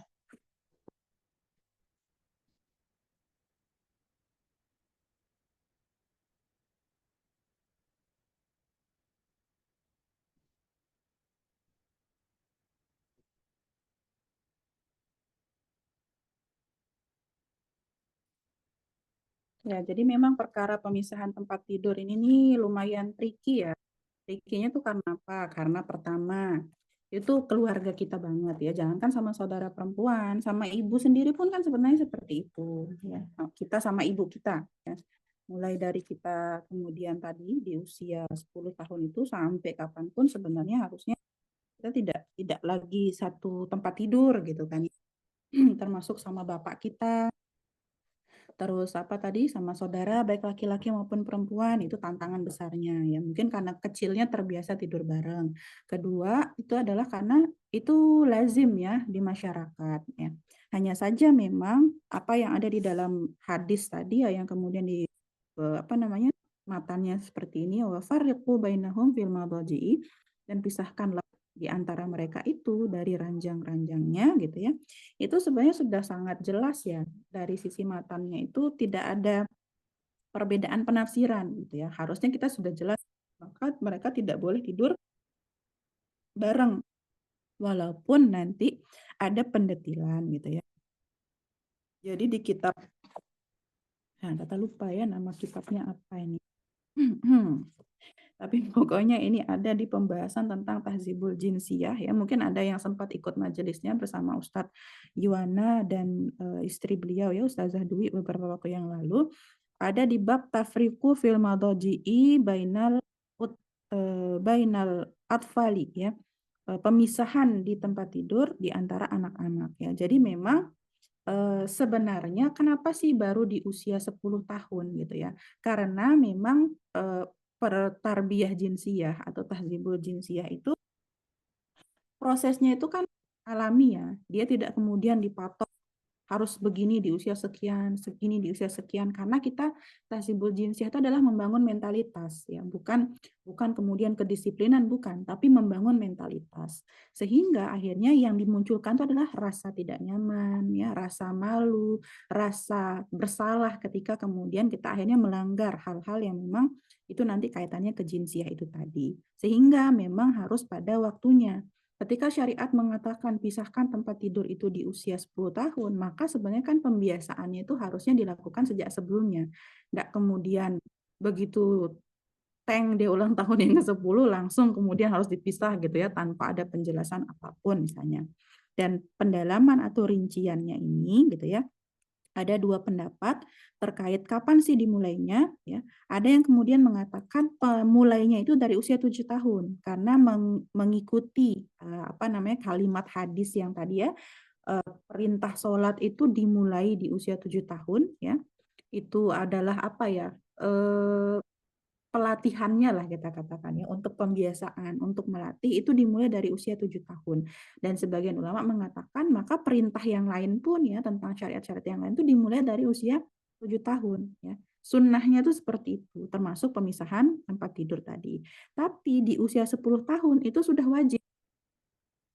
Ya, jadi memang perkara pemisahan tempat tidur ini nih lumayan tricky ya. Tricky-nya tuh karena apa? Karena pertama, itu keluarga kita banget ya. Jangankan sama saudara perempuan, sama ibu sendiri pun kan sebenarnya seperti itu. Ya. Kita sama ibu kita. Ya. Mulai dari kita kemudian tadi di usia 10 tahun itu sampai kapanpun sebenarnya harusnya kita tidak lagi satu tempat tidur gitu kan. Termasuk sama bapak kita, terus apa tadi sama saudara baik laki-laki maupun perempuan itu tantangan besarnya ya mungkin karena kecilnya terbiasa tidur bareng. Kedua itu adalah karena itu lazim ya di masyarakat ya. Hanya saja memang apa yang ada di dalam hadis tadi ya yang kemudian di apa namanya matanya seperti ini wa farriqu bainahum fil madaji'i dan pisahkanlah di antara mereka itu dari ranjang-ranjangnya gitu ya. Itu sebenarnya sudah sangat jelas ya dari sisi matanya itu tidak ada perbedaan penafsiran gitu ya. Harusnya kita sudah jelas maka mereka tidak boleh tidur bareng walaupun nanti ada pendetilan gitu ya. Jadi di kitab nah, kata lupa ya nama kitabnya apa ini. Tapi pokoknya ini ada di pembahasan tentang tahzibul jinsiyah ya. Mungkin ada yang sempat ikut majelisnya bersama Ustadz Yuwana dan istri beliau ya Ustazah Dwi beberapa waktu yang lalu. Ada di bab tafriqu fil madaji'i bainal atfali ya. Pemisahan di tempat tidur di antara anak-anak ya. Jadi memang sebenarnya kenapa sih baru di usia 10 tahun gitu ya? Karena memang pertarbiyah jinsiyah atau tahzibul jinsiyah itu prosesnya itu kan alami ya. Dia tidak kemudian dipatok harus begini di usia sekian, segini di usia sekian karena kita tahzibul jinsiyah itu adalah membangun mentalitas ya, bukan kemudian kedisiplinan bukan, tapi membangun mentalitas. Sehingga akhirnya yang dimunculkan itu adalah rasa tidak nyaman ya, rasa malu, rasa bersalah ketika kemudian kita akhirnya melanggar hal-hal yang memang itu nanti kaitannya ke jinsiyah itu tadi. Sehingga memang harus pada waktunya. Ketika syariat mengatakan pisahkan tempat tidur itu di usia 10 tahun, maka sebenarnya kan pembiasaannya itu harusnya dilakukan sejak sebelumnya. Nggak kemudian begitu dia ulang tahun yang ke-10 langsung kemudian harus dipisah gitu ya tanpa ada penjelasan apapun misalnya. Dan pendalaman atau rinciannya ini gitu ya ada dua pendapat terkait kapan sih dimulainya ya. Ada yang kemudian mengatakan mulainya itu dari usia 7 tahun karena mengikuti apa namanya kalimat hadis yang tadi ya perintah sholat itu dimulai di usia 7 tahun ya. Itu adalah apa ya? Pelatihannya lah kita katakan ya untuk pembiasaan untuk melatih itu dimulai dari usia 7 tahun dan sebagian ulama mengatakan maka perintah yang lain pun ya tentang syariat-syariat yang lain itu dimulai dari usia 7 tahun ya sunnahnya itu seperti itu termasuk pemisahan tempat tidur tadi tapi di usia 10 tahun itu sudah wajib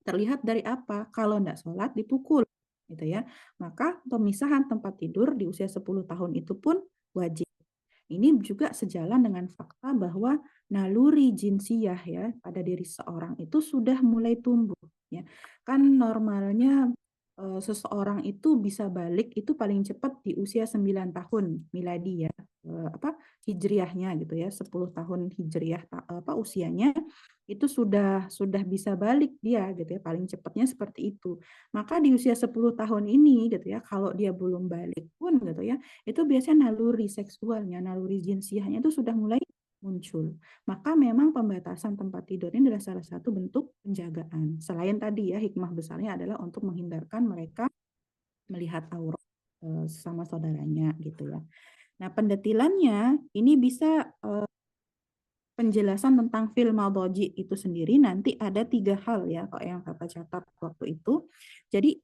terlihat dari apa kalau tidak sholat dipukul gitu ya maka pemisahan tempat tidur di usia 10 tahun itu pun wajib. Ini juga sejalan dengan fakta bahwa naluri jinsiyah ya pada diri seorang itu sudah mulai tumbuh ya. Kan normalnya seseorang itu bisa balik itu paling cepat di usia 9 tahun miladi ya. Hijriahnya gitu ya, 10 tahun hijriah usianya itu sudah bisa balik dia gitu ya, paling cepatnya seperti itu. Maka di usia 10 tahun ini gitu ya, kalau dia belum balik pun gitu ya, itu biasanya naluri seksualnya, naluri jinsiyahnya itu sudah mulai muncul. Maka memang pembatasan tempat tidur ini adalah salah satu bentuk penjagaan. Selain tadi ya, hikmah besarnya adalah untuk menghindarkan mereka melihat aurat sama saudaranya gitu ya. Nah, pendetilannya ini bisa penjelasan tentang fil madhaji itu sendiri nanti ada 3 hal ya kok yang Kakak catat waktu itu. Jadi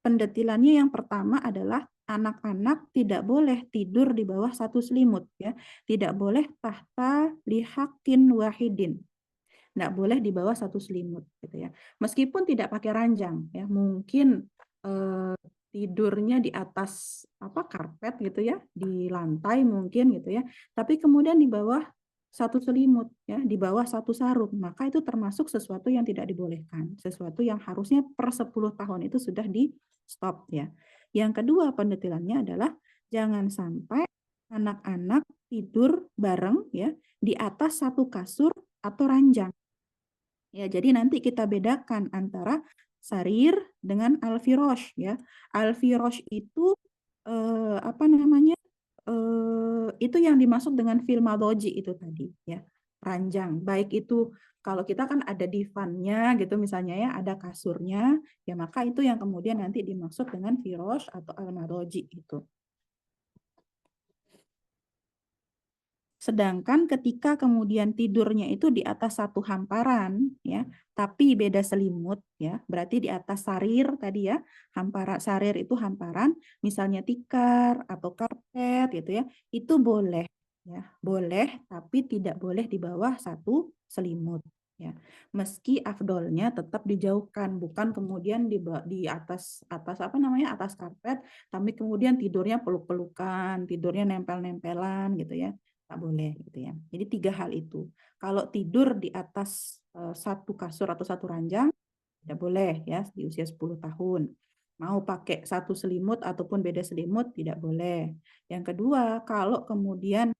pendetilannya yang pertama adalah anak-anak tidak boleh tidur di bawah satu selimut ya. Tidak boleh tahta lihakin wahidin. Nggak boleh di bawah satu selimut gitu ya. Meskipun tidak pakai ranjang ya, mungkin tidurnya di atas karpet gitu ya, di lantai mungkin gitu ya. Tapi kemudian di bawah satu selimut ya, di bawah satu sarung, maka itu termasuk sesuatu yang tidak dibolehkan, sesuatu yang harusnya per 10 tahun itu sudah di stop ya. Yang kedua pendetilannya adalah jangan sampai anak-anak tidur bareng ya di atas satu kasur atau ranjang. Ya, jadi nanti kita bedakan antara sarir dengan al-firosh ya. Al-firosh itu itu yang dimaksud dengan fil madhaji itu tadi ya. Ranjang. Baik itu kalau kita kan ada divannya gitu misalnya ya, ada kasurnya, ya maka itu yang kemudian nanti dimaksud dengan firosh atau al-madhaji itu. Sedangkan ketika kemudian tidurnya itu di atas satu hamparan, ya, tapi beda selimut, ya, berarti di atas sarir tadi ya, hamparan sarir itu hamparan, misalnya tikar atau karpet gitu ya, itu boleh, ya, boleh, tapi tidak boleh di bawah satu selimut. Ya, meski afdolnya tetap dijauhkan, bukan kemudian di atas atas karpet, tapi kemudian tidurnya peluk-pelukan, tidurnya nempel-nempelan gitu ya. Nggak boleh gitu ya. Jadi 3 hal itu. Kalau tidur di atas satu kasur atau satu ranjang, tidak boleh ya di usia 10 tahun. Mau pakai satu selimut ataupun beda selimut, tidak boleh. Yang kedua, kalau kemudian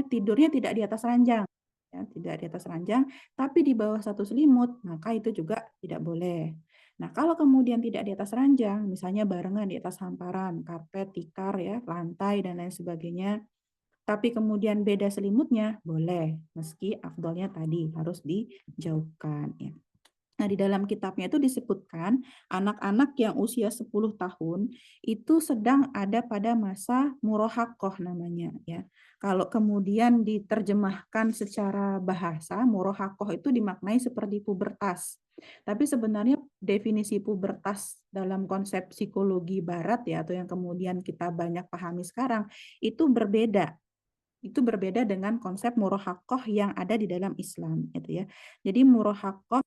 tidurnya tidak di atas ranjang, ya, tidak di atas ranjang, tapi di bawah satu selimut, maka itu juga tidak boleh. Nah, kalau kemudian tidak di atas ranjang, misalnya barengan di atas hamparan, karpet, tikar, ya, lantai, dan lain sebagainya, tapi kemudian beda selimutnya, boleh. Meski afdolnya tadi harus dijauhkan. Ya. Nah, di dalam kitabnya itu disebutkan anak-anak yang usia 10 tahun itu sedang ada pada masa murohakoh namanya. Ya. Kalau kemudian diterjemahkan secara bahasa, murohakoh itu dimaknai seperti pubertas. Tapi sebenarnya definisi pubertas dalam konsep psikologi barat ya, atau yang kemudian kita banyak pahami sekarang, itu berbeda. Itu berbeda dengan konsep murohakoh yang ada di dalam Islam gitu ya. Jadi murohakoh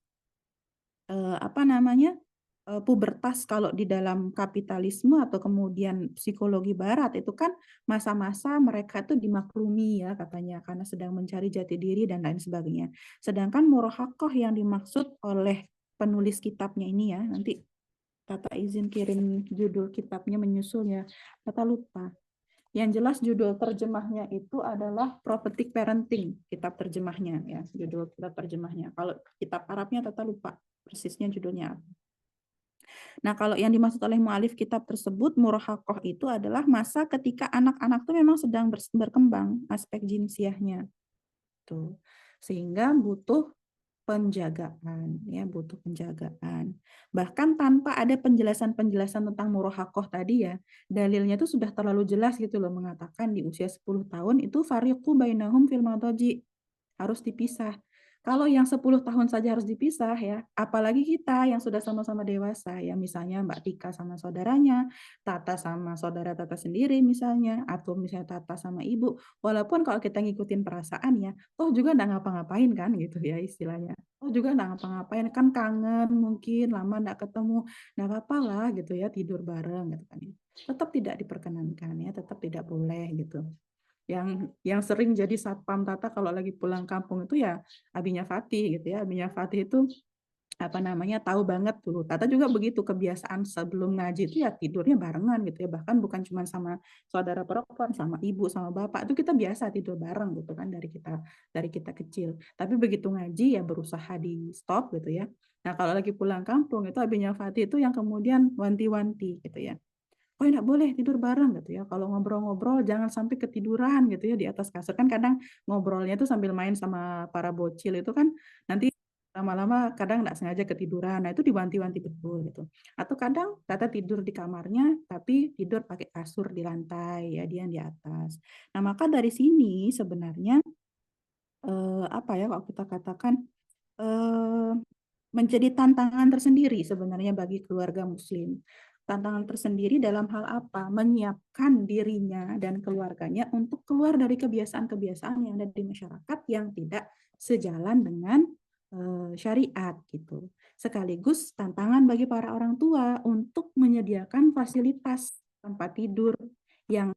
pubertas kalau di dalam kapitalisme atau kemudian psikologi barat itu kan masa-masa mereka itu dimaklumi ya katanya karena sedang mencari jati diri dan lain sebagainya. Sedangkan murohakoh yang dimaksud oleh penulis kitabnya ini ya, nanti Tata izin kirim judul kitabnya menyusul ya, Tata lupa. Yang jelas judul terjemahnya itu adalah Prophetic Parenting, kitab terjemahnya ya, judul kitab terjemahnya. Kalau kitab Arabnya Tata lupa persisnya judulnya apa. Nah, kalau yang dimaksud oleh mu'alif kitab tersebut, murahakoh itu adalah masa ketika anak-anak itu memang sedang berkembang aspek jinsiahnya. Tuh. Sehingga butuh penjagaan, ya, butuh penjagaan. Bahkan tanpa ada penjelasan-penjelasan tentang murahakoh tadi ya, dalilnya itu sudah terlalu jelas gitu loh, mengatakan di usia 10 tahun itu fariqu bainahum fil madaji, harus dipisah. Kalau yang 10 tahun saja harus dipisah ya, apalagi kita yang sudah sama-sama dewasa ya, misalnya Mbak Tika sama saudaranya, Tata sama saudara Tata sendiri misalnya, atau misalnya Tata sama ibu, walaupun kalau kita ngikutin perasaan ya, toh juga nggak ngapa-ngapain kan gitu ya istilahnya. Oh juga nggak ngapa-ngapain kan kangen mungkin lama nggak ketemu, nggak apa-apa lah gitu ya tidur bareng gitu kan ya. tetap tidak diperkenankan ya, tetap tidak boleh gitu. Yang sering jadi satpam Tata kalau lagi pulang kampung itu ya abinya Fatih gitu ya. Abinya Fatih itu tahu banget tuh. Tata juga begitu, kebiasaan sebelum ngaji itu ya tidurnya barengan gitu ya. Bahkan bukan cuma sama saudara perempuan, sama ibu, sama bapak. Itu kita biasa tidur bareng gitu kan dari kita kecil. Tapi begitu ngaji ya berusaha di stop gitu ya. Nah, kalau lagi pulang kampung itu abinya Fatih itu yang kemudian wanti-wanti gitu ya. Oh, enggak boleh tidur bareng gitu ya. Kalau ngobrol-ngobrol jangan sampai ketiduran gitu ya di atas kasur. Kan kadang ngobrolnya itu sambil main sama para bocil itu kan nanti lama-lama kadang enggak sengaja ketiduran. Nah, itu diwanti-wanti betul gitu. Atau kadang Tata tidur di kamarnya tapi tidur pakai kasur di lantai ya, dia yang di atas. Nah, maka dari sini sebenarnya apa ya kalau kita katakan eh, menjadi tantangan tersendiri sebenarnya bagi keluarga muslim. Tantangan tersendiri dalam hal apa? Menyiapkan dirinya dan keluarganya untuk keluar dari kebiasaan-kebiasaan yang ada di masyarakat yang tidak sejalan dengan syariat gitu. Sekaligus tantangan bagi para orang tua untuk menyediakan fasilitas tempat tidur yang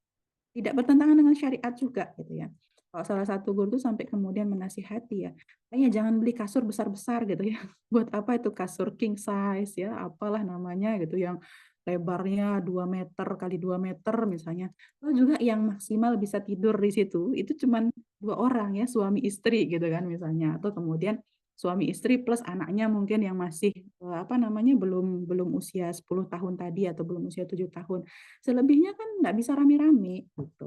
tidak bertentangan dengan syariat juga gitu ya. Kalau salah satu guru tuh sampai kemudian menasihati ya, kayaknya jangan beli kasur besar-besar gitu ya. Buat apa itu kasur king size ya, apalah namanya gitu yang lebarnya 2 meter kali 2 meter misalnya. Kalau juga yang maksimal bisa tidur di situ itu cuman 2 orang ya, suami istri gitu kan misalnya. Atau kemudian suami istri plus anaknya mungkin yang masih belum belum usia 10 tahun tadi atau belum usia 7 tahun. Selebihnya kan nggak bisa rame-rame gitu.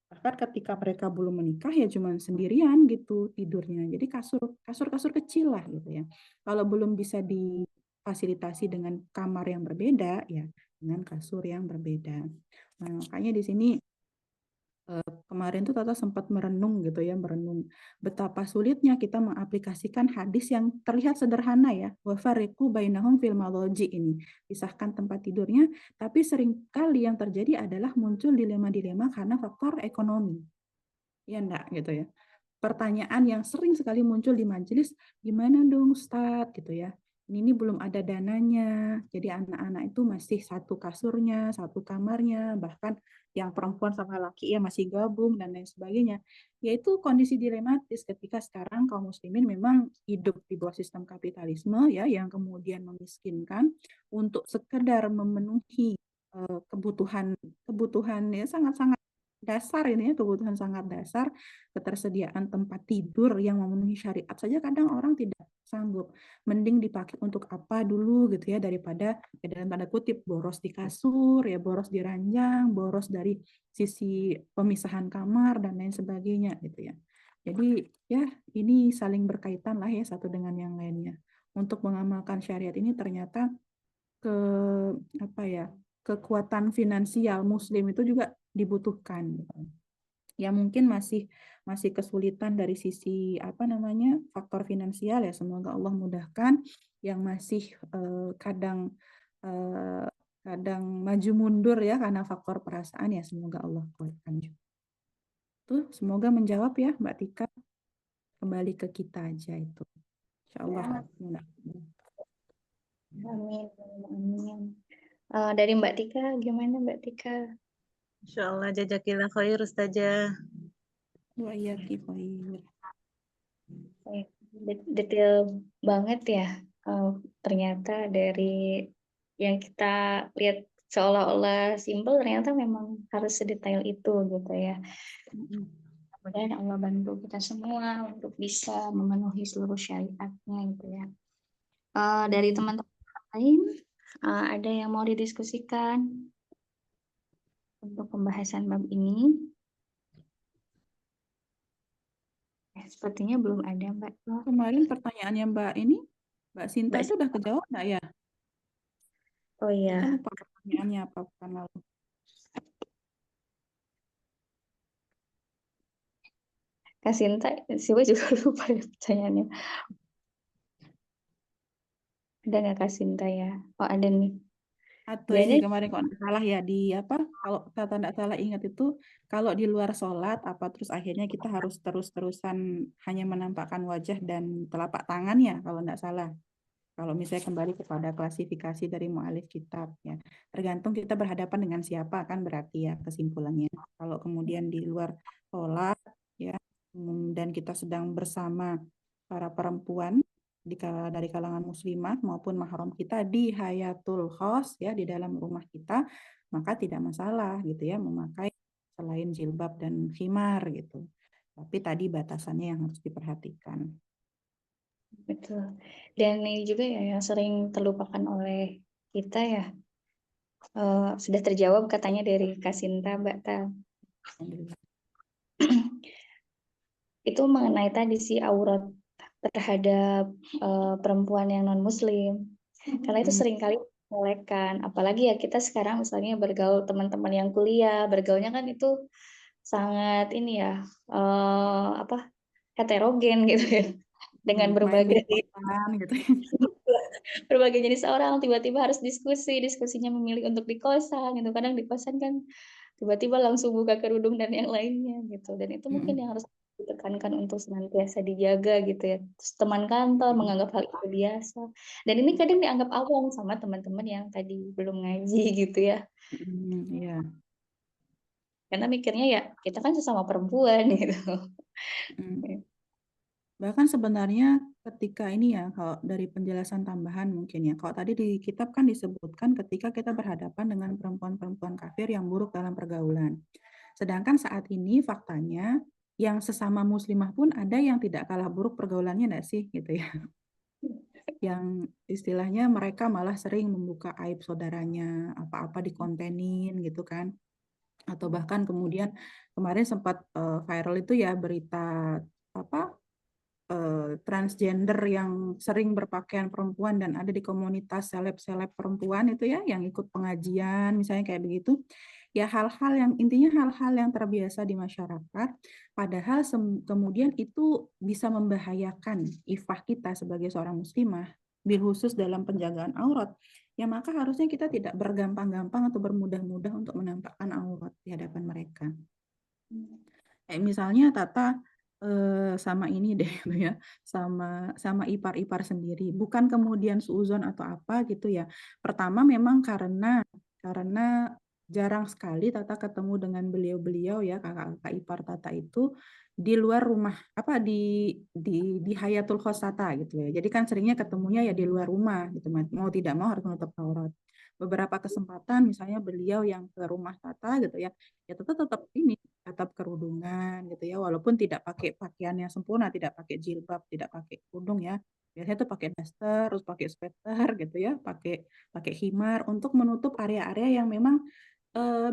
Bahkan ketika mereka belum menikah ya cuma sendirian gitu tidurnya. Jadi kasur kecil lah gitu ya. Kalau belum bisa difasilitasi dengan kamar yang berbeda ya dengan kasur yang berbeda. Nah, makanya di sini kemarin tuh Tata sempat merenung gitu ya, merenung betapa sulitnya kita mengaplikasikan hadis yang terlihat sederhana ya, wa fariqu bainahum fil madhaji ini, pisahkan tempat tidurnya, tapi seringkali yang terjadi adalah muncul dilema-dilema karena faktor ekonomi. Ya enggak gitu ya. Pertanyaan yang sering sekali muncul di majelis, gimana dong Ustadz gitu ya. Ini belum ada dananya, jadi anak-anak itu masih satu kasurnya, satu kamarnya, bahkan yang perempuan sama laki ya masih gabung dan lain sebagainya. Yaitu kondisi dilematis ketika sekarang kaum muslimin memang hidup di bawah sistem kapitalisme ya yang kemudian memiskinkan untuk sekedar memenuhi kebutuhan kebutuhan ya sangat-sangat dasar ini ya, kebutuhan sangat dasar, ketersediaan tempat tidur yang memenuhi syariat saja kadang orang tidak sanggup. Mending dipakai untuk apa dulu gitu ya, daripada ya dalam tanda kutip boros di kasur, ya boros di ranjang, boros dari sisi pemisahan kamar dan lain sebagainya gitu ya. Jadi ya ini saling berkaitan lah ya satu dengan yang lainnya. Untuk mengamalkan syariat ini ternyata ke apa ya, kekuatan finansial muslim itu juga dibutuhkan gitu. Ya mungkin masih kesulitan dari sisi faktor finansial ya, semoga Allah mudahkan. Yang masih kadang eh, kadang maju mundur ya karena faktor perasaan ya, semoga Allah kuatkan juga. Tuh semoga menjawab ya Mbak Tika. Kembali ke kita aja itu, insya Allah. Amin. Amin. Dari Mbak Tika, gimana Mbak Tika? Insya Allah jazakillah khair Ustazah. Iya khair. Detail banget ya. Ternyata dari yang kita lihat seolah-olah simpel, ternyata memang harus sedetail itu gitu ya. Mudah-mudahan Allah bantu kita semua untuk bisa memenuhi seluruh syariatnya gitu ya. Dari teman-teman lain, ada yang mau didiskusikan untuk pembahasan bab ini? Sepertinya belum ada, Mbak. Kemarin pertanyaannya Mbak Sinta itu udah kejawab nggak ya? Oh iya. Kita lupa pertanyaannya apa pekan lalu. Kak Sinta, siapa juga lupa ya pertanyaannya. Ada nggak Kak Sinta ya? Oh ada nih. Atau ini kemarin kok nggak salah ya kalau Tata nggak salah ingat itu kalau di luar sholat terus akhirnya kita harus terus-terusan hanya menampakkan wajah dan telapak tangan ya kalau nggak salah. Kalau misalnya kembali kepada klasifikasi dari mu'alif kitab ya, tergantung kita berhadapan dengan siapa kan berarti ya kesimpulannya. Kalau kemudian di luar sholat ya, dan kita sedang bersama para perempuan dari kalangan muslimah maupun mahram kita di hayatul khos ya di dalam rumah kita, maka tidak masalah gitu ya memakai selain jilbab dan khimar gitu. Tapi tadi batasannya yang harus diperhatikan. Betul. Dan ini juga ya yang sering terlupakan oleh kita ya. Sudah terjawab katanya dari Kasinta, Mbak Ta. Alhamdulillah. Itu mengenai tadi si aurat terhadap perempuan yang non muslim. Karena itu seringkali melekkan, apalagi ya kita sekarang misalnya bergaul teman-teman yang kuliah, bergaulnya kan itu sangat ini ya heterogen gitu ya. Dengan main di berbagai kosan gitu. berbagai jenis orang, tiba-tiba harus diskusinya memilih untuk di kosan gitu. Kadang di kosan kan tiba-tiba langsung buka kerudung dan yang lainnya gitu. Dan itu mungkin yang harus ditekankan untuk senantiasa dijaga gitu ya. Terus teman kantor menganggap hal itu biasa. Dan ini kadang dianggap awam sama teman-teman yang tadi belum ngaji gitu ya. Iya. Karena mikirnya ya kita kan sesama perempuan gitu. Bahkan sebenarnya ketika ini ya, kalau dari penjelasan tambahan mungkin ya, kalau tadi di kitab kan disebutkan ketika kita berhadapan dengan perempuan-perempuan kafir yang buruk dalam pergaulan. Sedangkan saat ini faktanya yang sesama muslimah pun ada yang tidak kalah buruk pergaulannya enggak sih gitu ya. Yang istilahnya mereka malah sering membuka aib saudaranya, apa-apa dikontenin gitu kan. Atau bahkan kemudian kemarin sempat viral itu ya berita apa transgender yang sering berpakaian perempuan dan ada di komunitas seleb-seleb perempuan itu ya yang ikut pengajian misalnya kayak begitu ya hal-hal yang intinya hal-hal yang terbiasa di masyarakat padahal kemudian itu bisa membahayakan ifah kita sebagai seorang muslimah bil khusus dalam penjagaan aurat ya maka harusnya kita tidak bergampang-gampang atau bermudah-mudah untuk menampakkan aurat di hadapan mereka. Kayak misalnya Tata sama ini deh gitu ya, sama ipar-ipar sendiri. Bukan kemudian suuzon atau apa gitu ya. Pertama memang karena jarang sekali Tata ketemu dengan beliau-beliau ya kakak-kakak ipar Tata itu di luar rumah apa di hayatul khos Tata gitu ya. Jadi kan seringnya ketemunya ya di luar rumah gitu. Mau tidak mau harus menutup aurat. Beberapa kesempatan misalnya beliau yang ke rumah Tata gitu ya tetap kerudungan gitu ya walaupun tidak pakai pakaian yang sempurna tidak pakai jilbab tidak pakai kerudung ya biasanya tuh pakai daster terus pakai sweater gitu ya pakai khimar untuk menutup area-area yang memang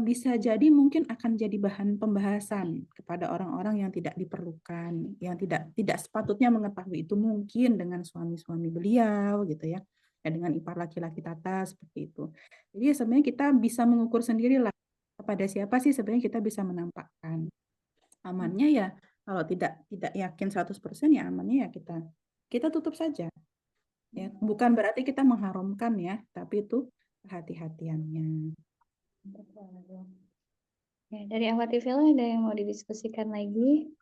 bisa jadi mungkin akan jadi bahan pembahasan kepada orang-orang yang tidak diperlukan yang tidak sepatutnya mengetahui itu mungkin dengan suami-suami beliau gitu ya dengan ipar laki-laki Tata seperti itu jadi sebenarnya kita bisa mengukur sendiri lah kepada siapa sih sebenarnya kita bisa menampakkan amannya ya kalau tidak yakin 100% ya amannya ya kita tutup saja ya bukan berarti kita mengharamkan ya tapi itu kehati-hatiannya. Ya, dari Ahwat TV ada yang mau didiskusikan lagi?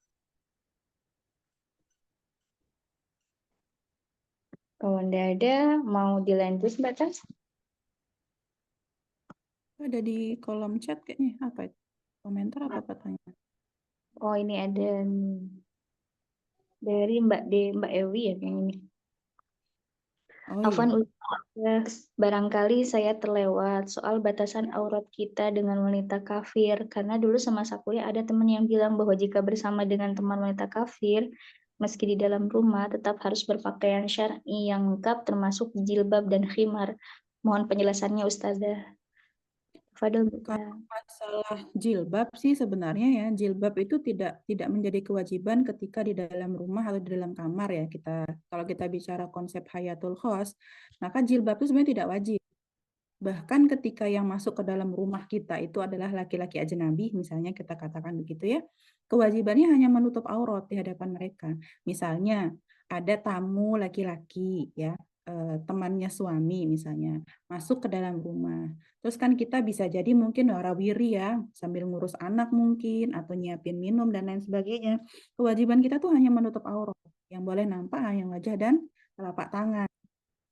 Kalau tidak ada, mau dilanjut Mbak Tas? Ada di kolom chat kayaknya apa itu? Komentar apa pertanyaan? Oh ini ada dari Mbak Ewi ya kayaknya ini. Oh Afwan, iya. barangkali saya terlewat soal batasan aurat kita dengan wanita kafir. Karena dulu semasa kuliah ada teman yang bilang bahwa jika bersama dengan teman wanita kafir, meski di dalam rumah tetap harus berpakaian syar'i yang lengkap termasuk jilbab dan khimar. Mohon penjelasannya Ustazah. Fadil Kalau masalah jilbab sih sebenarnya ya jilbab itu tidak menjadi kewajiban ketika di dalam rumah atau di dalam kamar ya kalau kita bicara konsep hayatul khos maka jilbab itu sebenarnya tidak wajib bahkan ketika yang masuk ke dalam rumah kita itu adalah laki-laki ajnabi misalnya kita katakan begitu ya kewajibannya hanya menutup aurat di hadapan mereka misalnya ada tamu laki-laki ya temannya suami misalnya masuk ke dalam rumah terus kan kita bisa jadi mungkin warawiri ya sambil ngurus anak mungkin atau nyiapin minum dan lain sebagainya kewajiban kita tuh hanya menutup aurat yang boleh nampak hanya wajah dan telapak tangan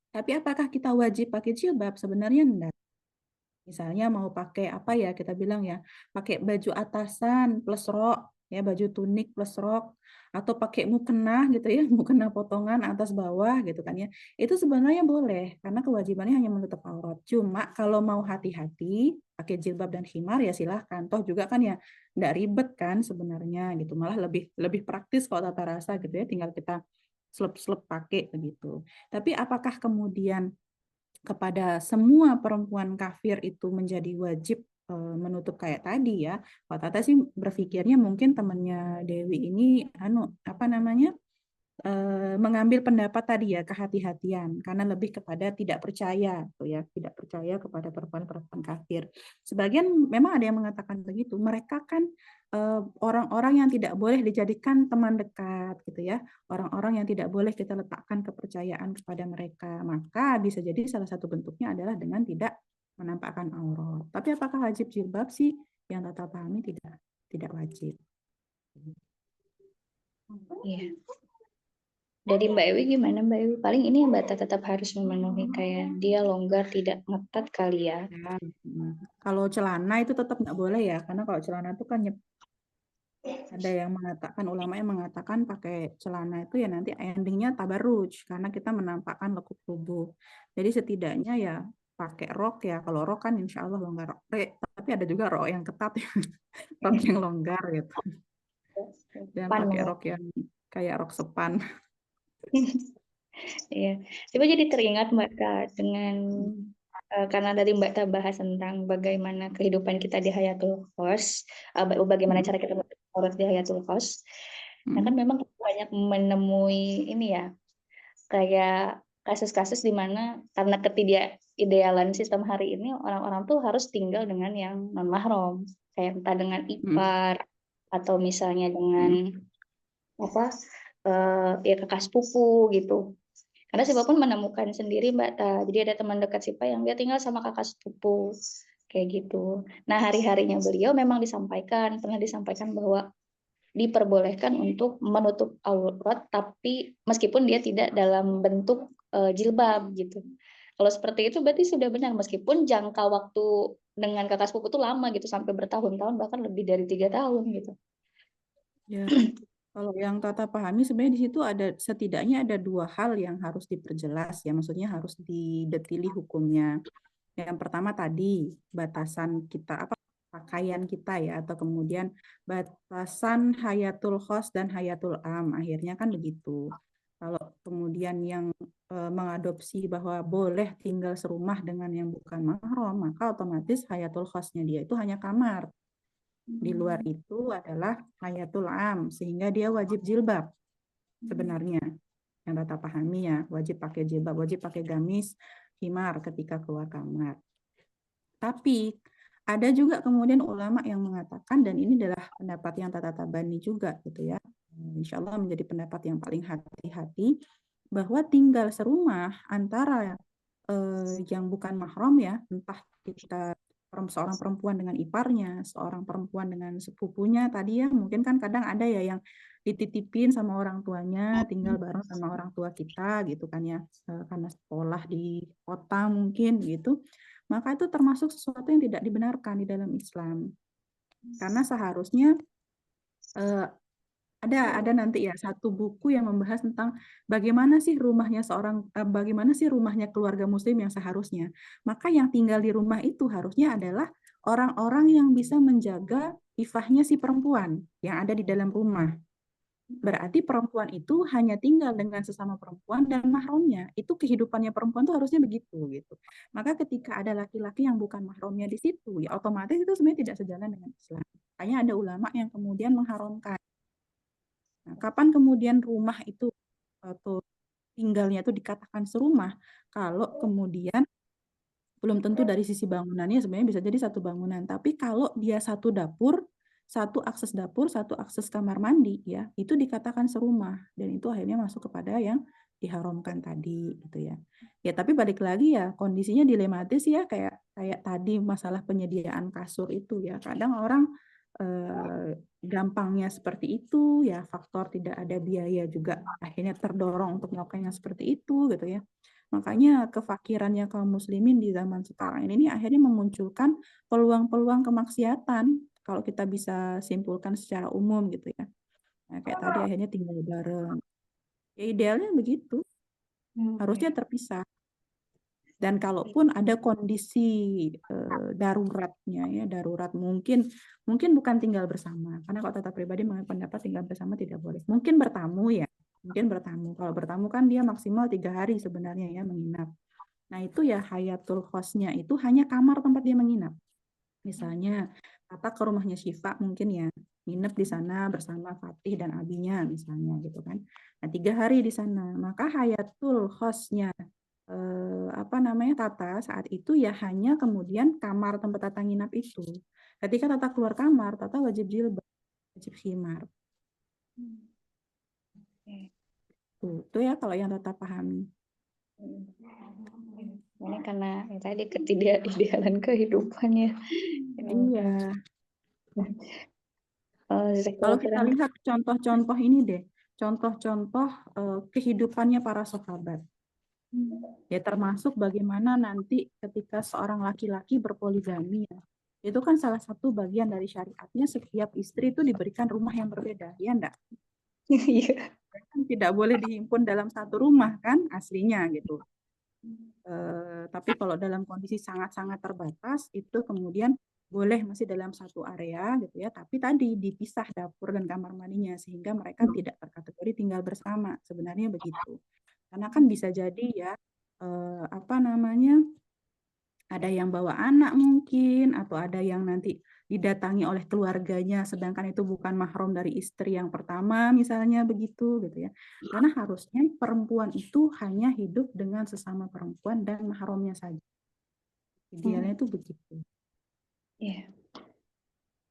Tapi apakah kita wajib pakai jilbab? Sebenarnya enggak. Misalnya mau pakai apa ya, kita bilang ya, pakai baju atasan plus rok, ya baju tunik plus rok, atau pakai mukena gitu ya, mukena potongan atas bawah gitu kan ya. Itu sebenarnya boleh, karena kewajibannya hanya menutup aurat. Cuma kalau mau hati-hati, pakai jilbab dan khimar ya silahkan. Toh juga kan ya enggak ribet kan sebenarnya gitu. Malah lebih lebih praktis kalau tata rasa gitu ya, tinggal kita selep-selep pakai begitu. Tapi apakah kemudian kepada semua perempuan kafir itu menjadi wajib menutup kayak tadi ya? Kalau Tata sih berpikirnya mungkin temannya Dewi ini apa namanya? Mengambil pendapat tadi ya, kehati-hatian karena lebih kepada tidak percaya tuh ya, tidak percaya kepada perempuan-perempuan kafir. Sebagian memang ada yang mengatakan begitu, mereka kan orang-orang yang tidak boleh dijadikan teman dekat gitu ya, orang-orang yang tidak boleh kita letakkan kepercayaan kepada mereka. Maka bisa jadi salah satu bentuknya adalah dengan tidak menampakkan aurat. Tapi apakah wajib jilbab sih? Yang Tata pahami tidak wajib. Iya. Dari Mbak Ewi gimana Mbak Ewi? Paling ini yang Mbak Tata tetap harus memenuhi kayak dia longgar tidak ngetat kali ya. Ya, kalau celana itu tetap nggak boleh ya, karena kalau celana itu kan ada yang mengatakan, ulama yang mengatakan pakai celana itu ya nanti endingnya tabarruj, karena kita menampakkan lekuk tubuh. Jadi setidaknya ya pakai rok ya, kalau rok kan insya Allah longgar. Tapi ada juga rok yang ketat, rok yang longgar gitu. Dan Pan pakai namanya. rok yang kayak rok sepan. Iya. Coba jadi teringat Mbak Kak dengan karena dari Mbak Kak bahas tentang bagaimana kehidupan kita di Hayatul Kos, bagaimana cara kita beraurat di Hayatul Kos. Nah kan memang banyak menemui ini ya, kayak kasus-kasus di mana karena ketidakidealan sistem hari ini orang-orang tuh harus tinggal dengan yang non mahram, kayak entah dengan ipar atau misalnya dengan apa ya kakak sepupu gitu. Karena Sipa pun menemukan sendiri Mbak Ta. Jadi ada teman dekat Sipa yang dia tinggal sama kakak sepupu kayak gitu. Nah hari-harinya beliau memang pernah disampaikan bahwa diperbolehkan untuk menutup aurat, tapi meskipun dia tidak dalam bentuk jilbab gitu. Kalau seperti itu berarti sudah benar, meskipun jangka waktu dengan kakak sepupu itu lama gitu, sampai bertahun-tahun bahkan lebih dari 3 tahun gitu. Ya, kalau yang Tata pahami sebenarnya di situ setidaknya ada dua hal yang harus diperjelas ya, maksudnya harus didetili hukumnya. Yang pertama tadi batasan kita pakaian kita ya, atau kemudian batasan hayatul khos dan hayatul am, akhirnya kan begitu. Kalau kemudian yang mengadopsi bahwa boleh tinggal serumah dengan yang bukan mahram, maka otomatis hayatul khosnya dia itu hanya kamar. Di luar itu adalah hayatul am, sehingga dia wajib jilbab sebenarnya. Yang Tata pahami ya, wajib pakai jilbab, wajib pakai gamis, khimar ketika keluar kamar. Tapi ada juga kemudian ulama yang mengatakan, dan ini adalah pendapat yang Tata Tabani juga gitu ya, insya Allah menjadi pendapat yang paling hati-hati, bahwa tinggal serumah antara yang bukan mahram ya, entah kita seorang perempuan dengan iparnya, seorang perempuan dengan sepupunya tadi ya, mungkin kan kadang ada ya yang dititipin sama orang tuanya, tinggal bareng sama orang tua kita gitu kan ya, karena sekolah di kota mungkin gitu, maka itu termasuk sesuatu yang tidak dibenarkan di dalam Islam. Karena seharusnya ada nanti ya satu buku yang membahas tentang bagaimana sih rumahnya keluarga muslim yang seharusnya. Maka yang tinggal di rumah itu harusnya adalah orang-orang yang bisa menjaga ifahnya si perempuan yang ada di dalam rumah. Berarti perempuan itu hanya tinggal dengan sesama perempuan dan mahramnya. Itu kehidupannya perempuan tuh harusnya begitu gitu. Maka ketika ada laki-laki yang bukan mahramnya di situ, ya otomatis itu sebenarnya tidak sejalan dengan Islam. Makanya ada ulama yang kemudian mengharamkan. Nah, kapan kemudian rumah itu atau tinggalnya itu dikatakan serumah? Kalau kemudian belum tentu dari sisi bangunannya sebenarnya bisa jadi satu bangunan, tapi kalau dia satu dapur, satu akses kamar mandi ya, itu dikatakan serumah dan itu akhirnya masuk kepada yang diharamkan tadi gitu ya. Ya tapi balik lagi ya kondisinya dilematis ya, kayak tadi masalah penyediaan kasur itu ya. Kadang orang gampangnya seperti itu ya, faktor tidak ada biaya juga akhirnya terdorong untuk melakukan yang seperti itu gitu ya. Makanya kefakirannya kaum muslimin di zaman sekarang ini akhirnya memunculkan peluang-peluang kemaksiatan kalau kita bisa simpulkan secara umum gitu ya. Nah, kayak tadi akhirnya tinggal bareng. Ya idealnya begitu, harusnya terpisah. Dan kalaupun ada kondisi daruratnya ya, darurat mungkin bukan tinggal bersama. Karena kalau tata pribadi pendapat tinggal bersama tidak boleh. Mungkin bertamu ya, mungkin bertamu. Kalau bertamu kan dia maksimal 3 hari sebenarnya ya menginap. Nah itu ya hayatul khosnya itu hanya kamar tempat dia menginap. Misalnya Tata ke rumahnya Syifa mungkin ya, nginep di sana bersama Fatih dan abinya misalnya gitu kan. Nah 3 hari di sana, maka hayatul khosnya Tata saat itu ya hanya kemudian kamar tempat Tata nginap itu. Ketika Tata keluar kamar, Tata wajib jilbab, wajib khimar. Tuh ya kalau yang Tata pahami. Ini karena yang tadi ketidakidealan kehidupannya. Iya. Kalau kita lihat contoh-contoh ini deh, contoh-contoh kehidupannya para sahabat. Ya termasuk bagaimana nanti ketika seorang laki-laki berpoligami ya. Itu kan salah satu bagian dari syariatnya setiap istri itu diberikan rumah yang berbeda, ya enggak? Iya. Kan tidak boleh dihimpun dalam satu rumah kan aslinya gitu. Tapi kalau dalam kondisi sangat-sangat terbatas itu kemudian boleh masih dalam satu area gitu ya, tapi tadi dipisah dapur dan kamar mandinya sehingga mereka tidak terkategori tinggal bersama. Sebenarnya begitu. Karena kan bisa jadi ya ada yang bawa anak mungkin atau ada yang nanti didatangi oleh keluarganya sedangkan itu bukan mahram dari istri yang pertama misalnya begitu gitu ya. Karena harusnya perempuan itu hanya hidup dengan sesama perempuan dan mahramnya saja. Idealnya itu begitu. Iya.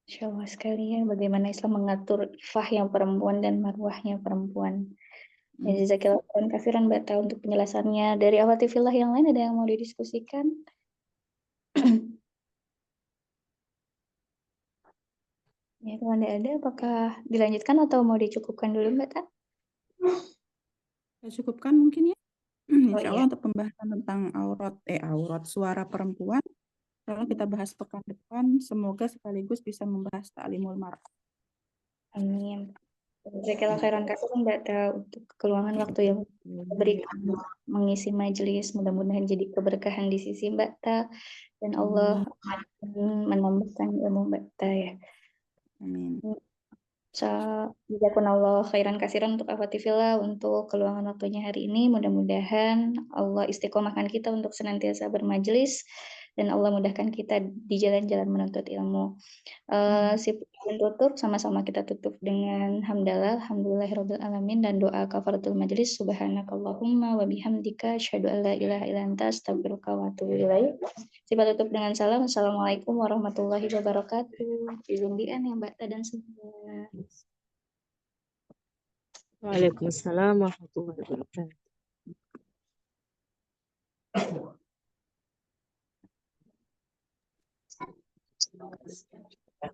Insya Allah sekali ya bagaimana Islam mengatur ifah yang perempuan dan marwahnya perempuan. Ya, jazakillah khairan katsiran Mbak Ta untuk penjelasannya. Dari awatifillah yang lain ada yang mau didiskusikan? Ya, kalau tidak ada, apakah dilanjutkan atau mau dicukupkan dulu Mbak Ta? Ya, cukupkan mungkin ya. Insya Allah Iya. untuk pembahasan tentang aurat suara perempuan. Kalau kita bahas pekan depan, semoga sekaligus bisa membahas ta'limul mar'ah. Amin. Jazakallah khairan katsiran Mbak Ta untuk keluangan waktu yang diberikan mengisi majelis. Mudah-mudahan jadi keberkahan di sisi Mbak Ta dan Allah menambahkan ilmu Mbak Ta ya. Amin. Jazakumullah khairan katsiran untuk akhwatifillah untuk keluangan waktunya hari ini. Mudah-mudahan Allah istiqomahkan kita untuk senantiasa bermajelis dan Allah mudahkan kita di jalan-jalan menuntut ilmu. Tutup sama-sama kita tutup dengan hamdalah, alhamdulillahirabbil alamin dan doa kafaratul majelis. Subhanakallahumma wa bihamdika asyhadu an la ilaha illa anta astaghfiruka wa atubu ilaik. Sifat tutup dengan salam. Assalamualaikum warahmatullahi wabarakatuh. Izin dian ya Mbak Ta dan semua. Waalaikumsalam warahmatullahi wabarakatuh.